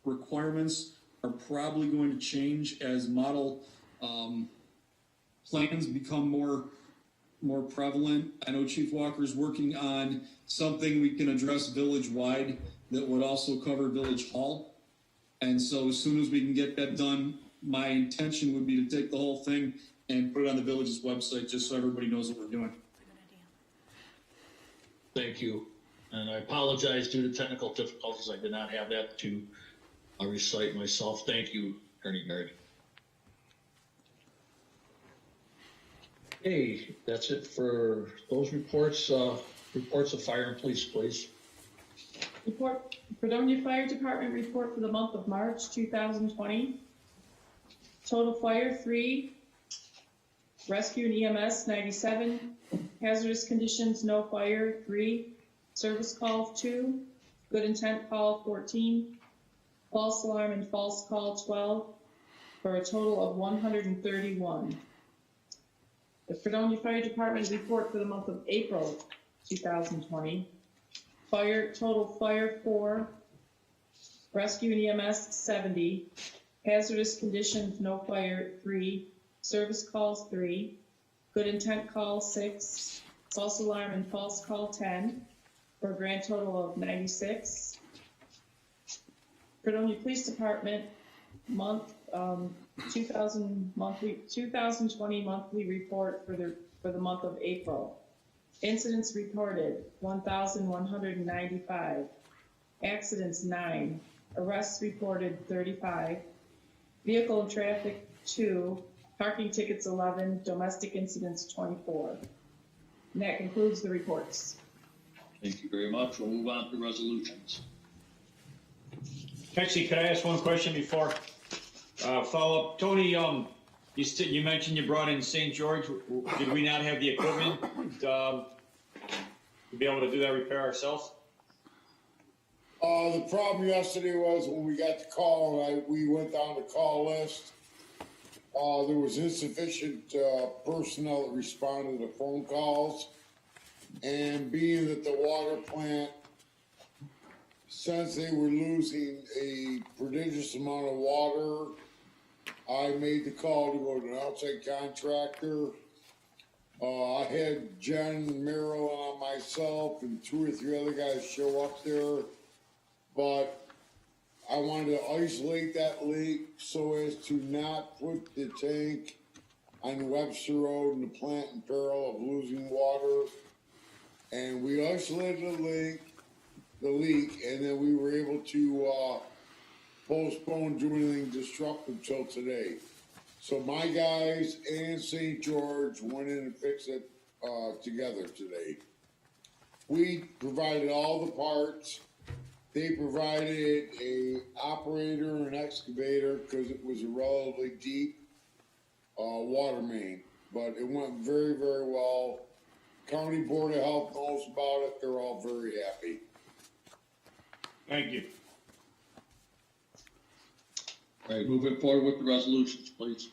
requirements are probably going to change as model plans become more prevalent. I know Chief Walker's working on something we can address village-wide that would also cover Village Hall. And so as soon as we can get that done, my intention would be to take the whole thing and put it on the village's website just so everybody knows what we're doing. Thank you. And I apologize due to technical difficulties. I did not have that to recite myself. Thank you, Attorney Gary. Okay, that's it for those reports. Reports of fire and police, please. Report, Fredonia Fire Department report for the month of March 2020. Total fire 3, rescue and EMS 97, hazardous conditions no fire 3, service call 2, good intent call 14, false alarm and false call 12, for a total of 131. The Fredonia Fire Department report for the month of April 2020. Total fire 4, rescue and EMS 70, hazardous conditions no fire 3, service calls 3, good intent call 6, false alarm and false call 10, for a grand total of 96. Fredonia Police Department month 2020 monthly report for the month of April. Incidents reported 1,195. Accidents 9. Arrests reported 35. Vehicle and traffic 2. Parking tickets 11. Domestic incidents 24. And that concludes the reports. Thank you very much. We'll move on to resolutions. Actually, could I ask one question before follow up? Tony, you mentioned you brought in St. George. Did we not have the equipment to be able to do that repair ourselves? The problem yesterday was when we got the call and we went down the call list, there was insufficient personnel that responded to phone calls. And being that the water plant, since they were losing a prodigious amount of water, I made the call to go to an outside contractor. I had Jen, Marilyn, and myself, and 2 or 3 other guys show up there. But I wanted to isolate that leak so as to not put the tank on Webster Road and the plant in peril of losing water. And we isolated the leak, and then we were able to postpone doing anything disruptive till today. So my guys and St. George went in and fixed it together today. We provided all the parts. They provided a operator and excavator because it was a relatively deep water main, but it went very, very well. County Board of Health knows about it. They're all very happy. Thank you. All right, moving forward with the resolutions, please.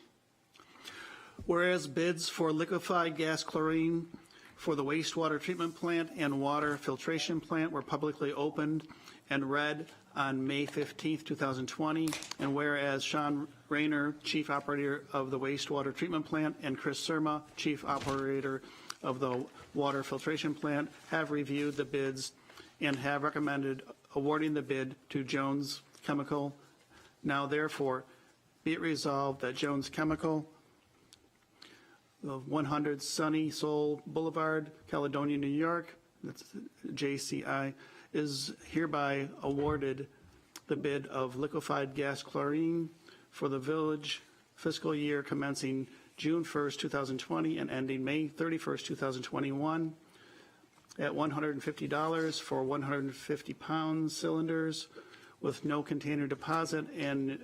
Whereas bids for liquefied gas chlorine for the wastewater treatment plant and water filtration plant were publicly opened and read on May 15th, 2020. And whereas Sean Rayner, Chief Operator of the wastewater treatment plant, and Chris Surma, Chief Operator of the water filtration plant, have reviewed the bids and have recommended awarding the bid to Jones Chemical. Now therefore, be it resolved that Jones Chemical of 100 Sunny Soul Boulevard, Caledonia, New York, that's JCI, is hereby awarded the bid of liquefied gas chlorine for the village fiscal year commencing June 1st, 2020 and ending May 31st, 2021 at $150 for 150-pound cylinders with no container deposit and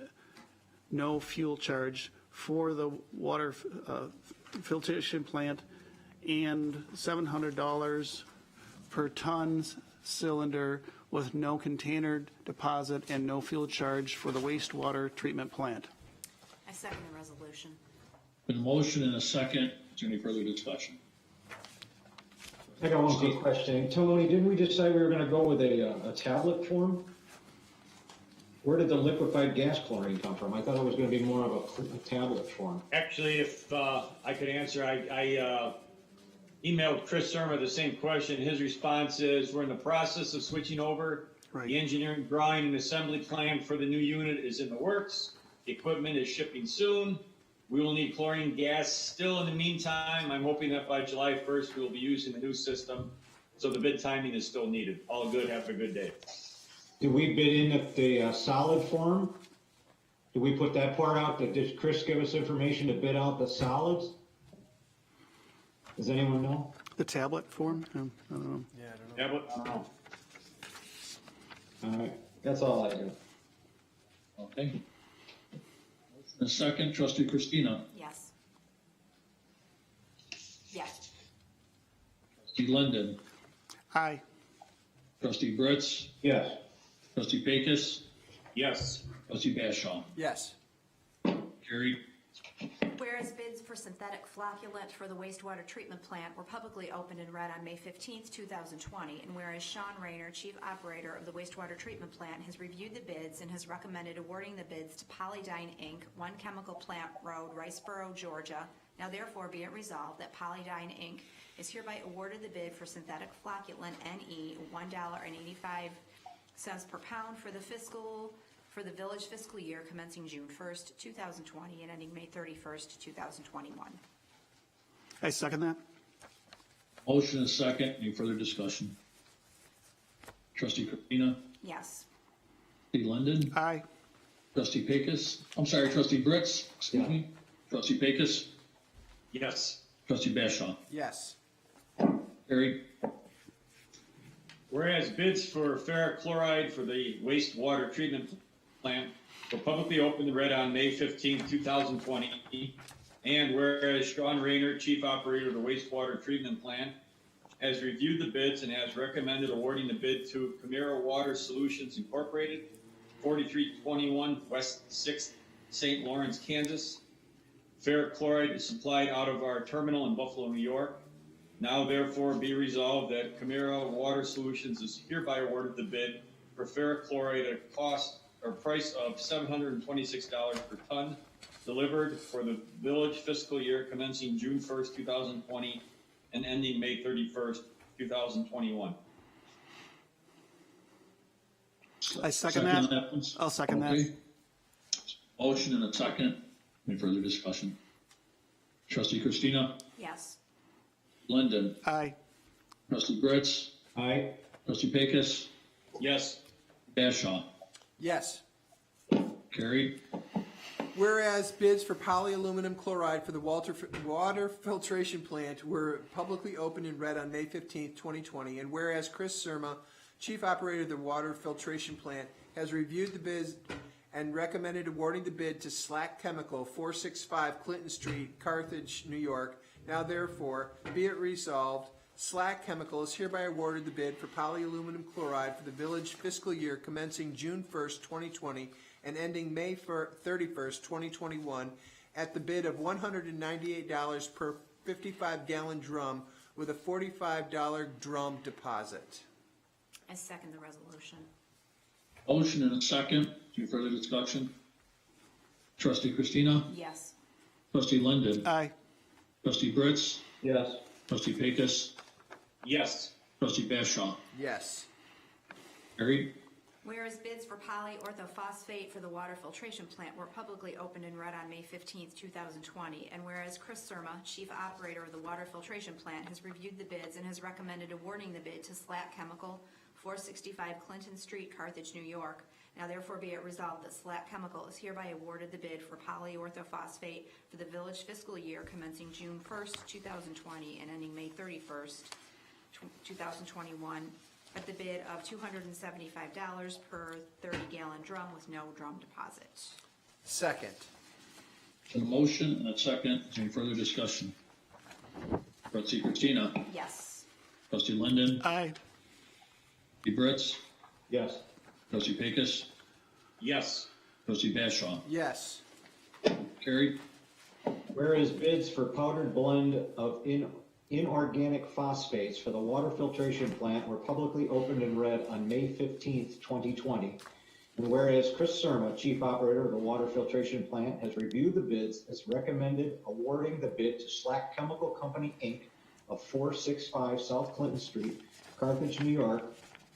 no fuel charge for the water filtration plant, and $700 per ton cylinder with no container deposit and no fuel charge for the wastewater treatment plant. I second the resolution. Been a motion and a second Is there any further discussion? I got one quick question. Tony, didn't we decide we were gonna go with a tablet form? Where did the liquefied gas chlorine come from? I thought it was gonna be more of a tablet form. Actually, if I could answer, I emailed Chris Surma the same question. His response is, we're in the process of switching over. Right. The engineering drawing and assembly plan for the new unit is in the works. The equipment is shipping soon. We will need chlorine gas still in the meantime. I'm hoping that by July 1st, we will be using the new system. So the bid timing is still needed. All good. Have a good day. Did we bid in the solid form? Did we put that part out? Did Chris give us information to bid out the solids? Does anyone know? The tablet form? I don't know. Yeah, I don't know. Yeah, but, I don't know. All right, that's all I got. Okay. The second, trustee Christina. Yes. Yes. Trustee Linden. Aye. Trustee Brits. Yes. Trustee Pecos. Yes. Trustee Bashaw. Yes. Carried. Whereas bids for synthetic flocculant for the wastewater treatment plant were publicly opened and read on May 15th, 2020, and whereas Sean Rayner, Chief Operator of the wastewater treatment plant, has reviewed the bids and has recommended awarding the bids to Polydyne Inc., 1 Chemical Plant Road, Riceboro, Georgia. Now therefore be it resolved that Polydyne Inc. is hereby awarded the bid for synthetic flocculant NE $1.85 per pound for the village fiscal year commencing June 1st, 2020 and ending May 31st, 2021. I second that. Motion and second. Any further discussion? Trustee Christina. Yes. Trustee Linden. Aye. Trustee Pecos. I'm sorry, trustee Brits. Excuse me. Trustee Pecos. Yes. Trustee Bashaw. Yes. Carried. Whereas bids for ferric chloride for the wastewater treatment plant were publicly opened and read on May 15, 2020, and whereas Sean Rayner, Chief Operator of the wastewater treatment plant, has reviewed the bids and has recommended awarding the bid to Camaro Water Solutions Incorporated, 4321 West 6th, St. Lawrence, Kansas. Ferric chloride is supplied out of our terminal in Buffalo, New York. Now therefore be resolved that Camaro Water Solutions is hereby awarded the bid for ferric chloride at a price of $726 per ton, delivered for the village fiscal year commencing June 1st, 2020 and ending May 31st, 2021. I second that. Please. I'll second that. Okay. Motion and a second. Any further discussion? Trustee Christina. Yes. Linden. Aye. Trustee Brits. Aye. Trustee Pecos. Yes. Bashaw. Yes. Carried. Whereas bids for polyaluminum chloride for the water filtration plant were publicly opened and read on May 15th, 2020, and whereas Chris Surma, Chief Operator of the water filtration plant, has reviewed the bids and recommended awarding the bid to Slack Chemical, 465 Clinton Street, Carthage, New York. Now therefore, be it resolved, Slack Chemical is hereby awarded the bid for polyaluminum chloride for the village fiscal year commencing June 1st, 2020 and ending May 31st, 2021 at the bid of $198 per 55-gallon drum with a $45 drum deposit. I second the resolution. Motion and a second. Any further discussion? Trustee Christina. Yes. Trustee Linden. Aye. Trustee Brits. Yes. Trustee Pecos. Yes. Trustee Bashaw. Yes. Carried. Whereas bids for polyorthophosphate for the water filtration plant were publicly opened and read on May 15th, 2020, and whereas Chris Surma, Chief Operator of the water filtration plant, has reviewed the bids and has recommended awarding the bid to Slack Chemical, 465 Clinton Street, Carthage, New York. Now therefore be it resolved that Slack Chemical is hereby awarded the bid for polyorthophosphate for the village fiscal year commencing June 1st, 2020 and ending May 31st, 2021 at the bid of $275 per 30-gallon drum with no drum deposit. Second. A motion and a second. Any further discussion? Trustee Christina. Yes. Trustee Linden. Aye. Trustee Brits. Yes. Trustee Pecos. Yes. Trustee Bashaw. Yes. Carried. Whereas bids for powdered blend of inorganic phosphates for the water filtration plant were publicly opened and read on May 15th, 2020. And whereas Chris Surma, Chief Operator of the water filtration plant, has reviewed the bids, has recommended awarding the bid to Slack Chemical Company, Inc. of 465 South Clinton Street, Carthage, New York.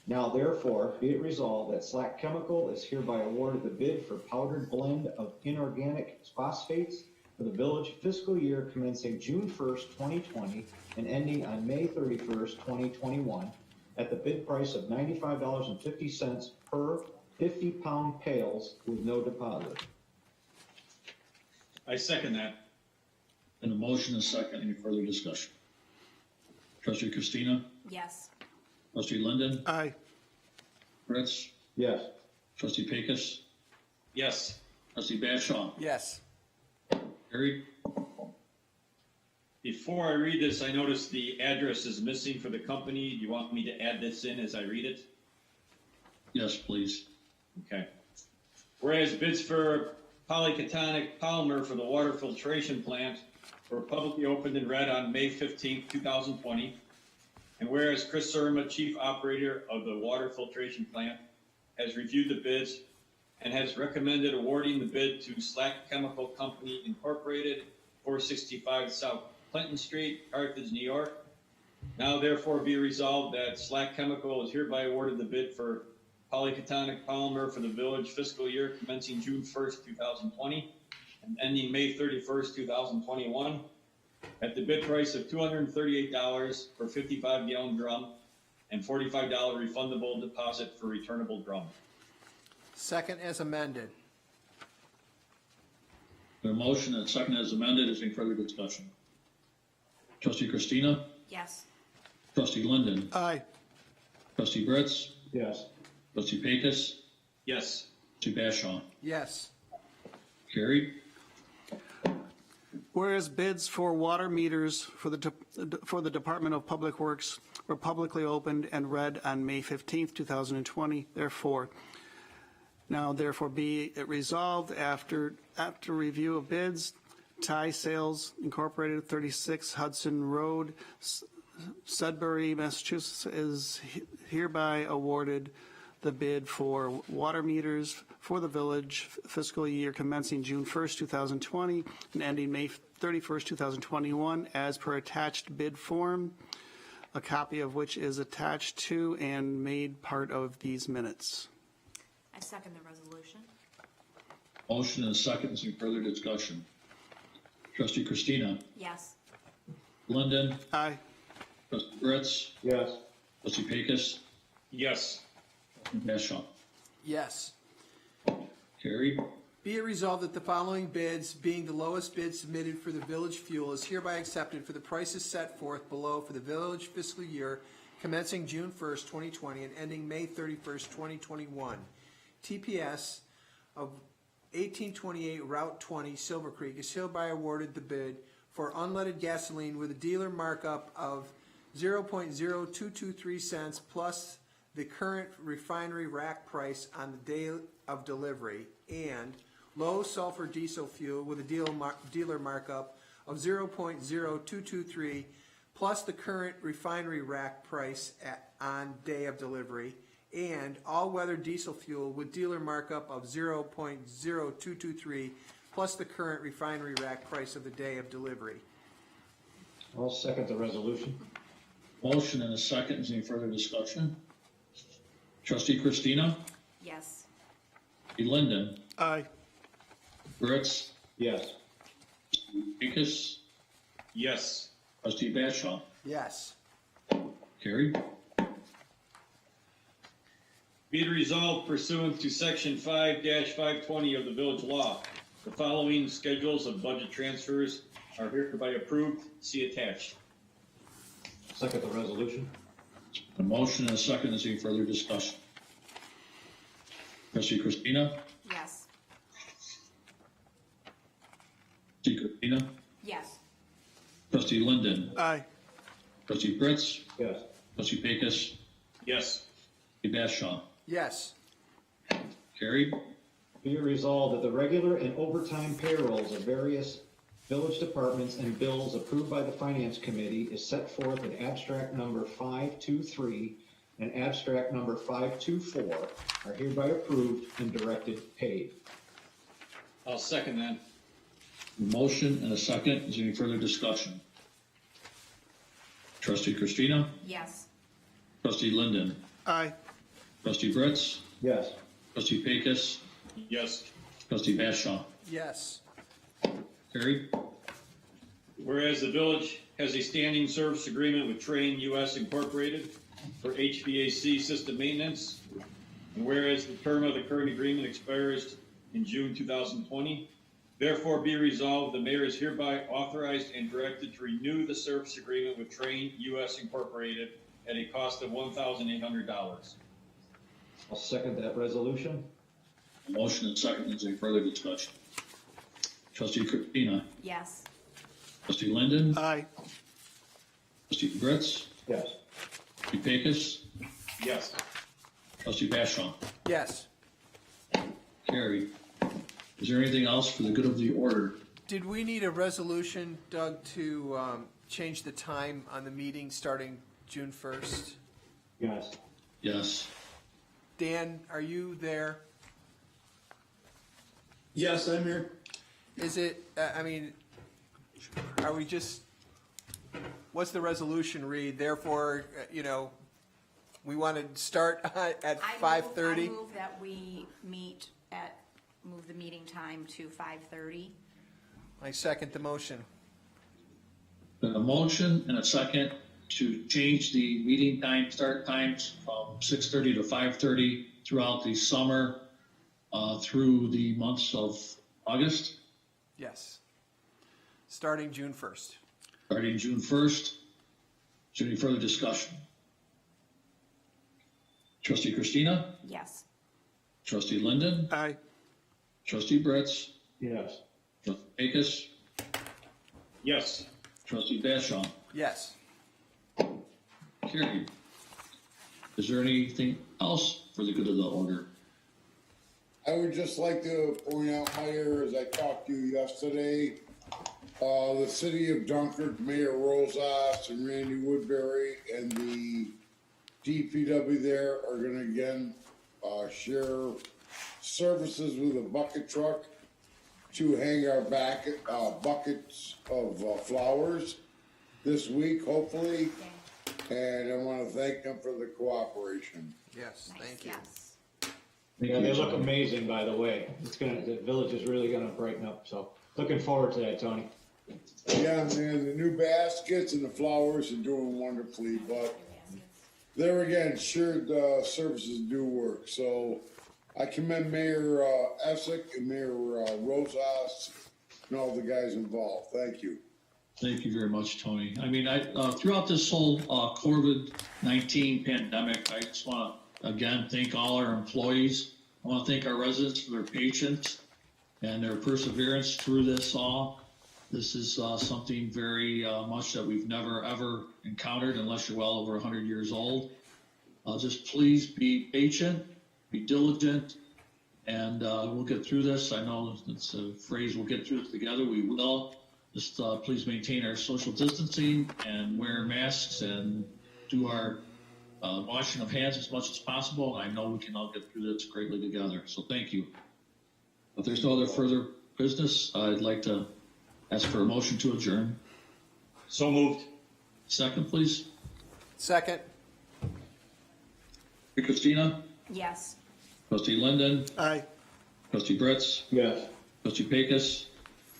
Now therefore, be it resolved that Slack Chemical is hereby awarded the bid for powdered blend of inorganic phosphates for the village fiscal year commencing June 1st, 2020 and ending on May 31st, 2021 at the bid price of $95.50 per 50-pound pails with no deposit. I second that. And a motion and a second. Any further discussion? Trustee Christina? Yes. Trustee Linden? Aye. Fritz? Yes. Trustee Pecos? Yes. Trustee Bashaw? Yes. Carried. Before I read this, I noticed the address is missing for the company. Do you want me to add this in as I read it? Yes, please. Okay. Whereas bids for polycatonic polymer for the water filtration plant were publicly opened and read on May 15th, 2020. And whereas Chris Surma, Chief Operator of the water filtration plant, has reviewed the bids and has recommended awarding the bid to Slack Chemical Company Incorporated, 465 South Clinton Street, Carthage, New York. Now therefore be resolved that Slack Chemical is hereby awarded the bid for polycatonic polymer for the village fiscal year commencing June 1st, 2020 and ending May 31st, 2021 at the bid price of $238 for 55-gallon drum and $45 refundable deposit for returnable drum. Second as amended. The motion and second as amended. Is any further discussion? Trustee Christina? Yes. Trustee Linden? Aye. Trustee Britz? Yes. Trustee Pecos? Yes. Trustee Bashaw? Yes. Carried. Whereas bids for water meters for the Department of Public Works were publicly opened and read on May 15th, 2020, therefore be it resolved after review of bids, Thai Sales Incorporated, 36 Hudson Road, Sudbury, Massachusetts, is hereby awarded the bid for water meters for the village fiscal year commencing June 1st, 2020 and ending May 31st, 2021 as per attached bid form, a copy of which is attached to and made part of these minutes. I second the resolution. Motion and second. Is any further discussion? Trustee Christina? Yes. Linden? Aye. Trustee Britz? Yes. Trustee Pecos? Yes. Bashaw? Yes. Carried. Be it resolved that the following bids, being the lowest bid submitted for the village fuel, is hereby accepted for the prices set forth below for the village fiscal year commencing June 1st, 2020 and ending May 31st, 2021. TPS of 1828 Route 20 Silver Creek is hereby awarded the bid for unleaded gasoline with a dealer markup of 0.0223 cents plus the current refinery rack price on the day of delivery, and low sulfur diesel fuel with a dealer markup of 0.0223 plus the current refinery rack price on day of delivery, and all-weather diesel fuel with dealer markup of 0.0223 plus the current refinery rack price of the day of delivery. I'll second the resolution. Motion and a second. Is any further discussion? Trustee Christina? Yes. Trustee Linden? Aye. Britz? Yes. Pecos? Yes. Trustee Bashaw? Yes. Carried. Be it resolved pursuant to Section 5-520 of the village law, the following schedules of budget transfers are hereby approved. See attached. Second the resolution. A motion and a second. Is any further discussion? Trustee Christina? Yes. Trustee Christina? Yes. Trustee Linden? Aye. Trustee Britz? Yes. Trustee Pecos? Yes. Trustee Bashaw? Yes. Carried. Be it resolved that the regular and overtime payrolls of various village departments and bills approved by the Finance Committee is set forth in abstract number 523 and abstract number 524 are hereby approved and directed paid. I'll second that. Motion and a second. Is there any further discussion? Trustee Christina? Yes. Trustee Linden? Aye. Trustee Brits? Yes. Trustee Pecos? Yes. Trustee Bashaw? Yes. Carried. Whereas the village has a standing service agreement with Train US Incorporated for HVAC system maintenance, and whereas the term of the current agreement expires in June 2020, therefore be resolved, the mayor is hereby authorized and directed to renew the service agreement with Train US Incorporated at a cost of $1,800. I'll second that resolution. Motion and second. Is there any further discussion? Trustee Christina? Yes. Trustee Linden? Aye. Trustee Brits? Yes. Trustee Pecos? Yes. Trustee Bashaw? Yes. Carried. Is there anything else for the good of the order? Did we need a resolution, Doug, to change the time on the meeting starting June 1st? Yes. Yes. Dan, are you there? Yes, I'm here. Is it, I mean, are we just, what's the resolution read? Therefore, we want to start at 5:30? I move that we move the meeting time to 5:30. I second the motion. Been a motion and a second to change the meeting time, start times from 6:30 to 5:30 throughout the summer through the months of August, Yes. Starting June 1st. starting June 1st. Is there any further discussion? Trustee Christina? Yes. Trustee Linden? Aye. Trustee Brits? Yes. Trustee Pecos? Yes. Trustee Bashaw? Yes. Carried. Is there anything else for the good of the order? I would just like to point out, Mayor, as I talked to you yesterday, the city of Dunkirk, Mayor Rosas and Randy Woodbury and the DPW there are gonna again, share services with a bucket truck to hang our buckets of flowers this week, hopefully. And I want to thank them for the cooperation. Yes, Nice, thank you. yes. Yeah, they look amazing, by the way. The village is really gonna brighten up, so looking forward to that, Tony. Yeah, man, the new baskets and the flowers are doing wonderfully, but there again, shared services do work. So I commend Mayor Essick and Mayor Rosas and all the guys involved. Thank you. Thank you very much, Tony. I mean, throughout this whole COVID-19 pandemic, I just want to, again, thank all our employees. I want to thank our residents for their patience and their perseverance through this all. This is something very much that we've never, ever encountered unless you're well over 100 years old. Just please be patient, be diligent, and we'll get through this. I know it's a phrase, we'll get through this together. We will. Just please maintain our social distancing and wear masks and do our washing of hands as much as possible. I know we can all get through this greatly together. So thank you. If there's no other further business, I'd like to ask for a motion to adjourn. So moved. Second, please. Second. Christina? Yes. Trustee Linden? Aye. Trustee Brits? Yes. Trustee Pecos?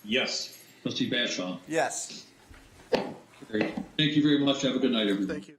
Yes. Trustee Bashaw? Yes. Great. Thank you very much. Have a good night, everybody. Thank you.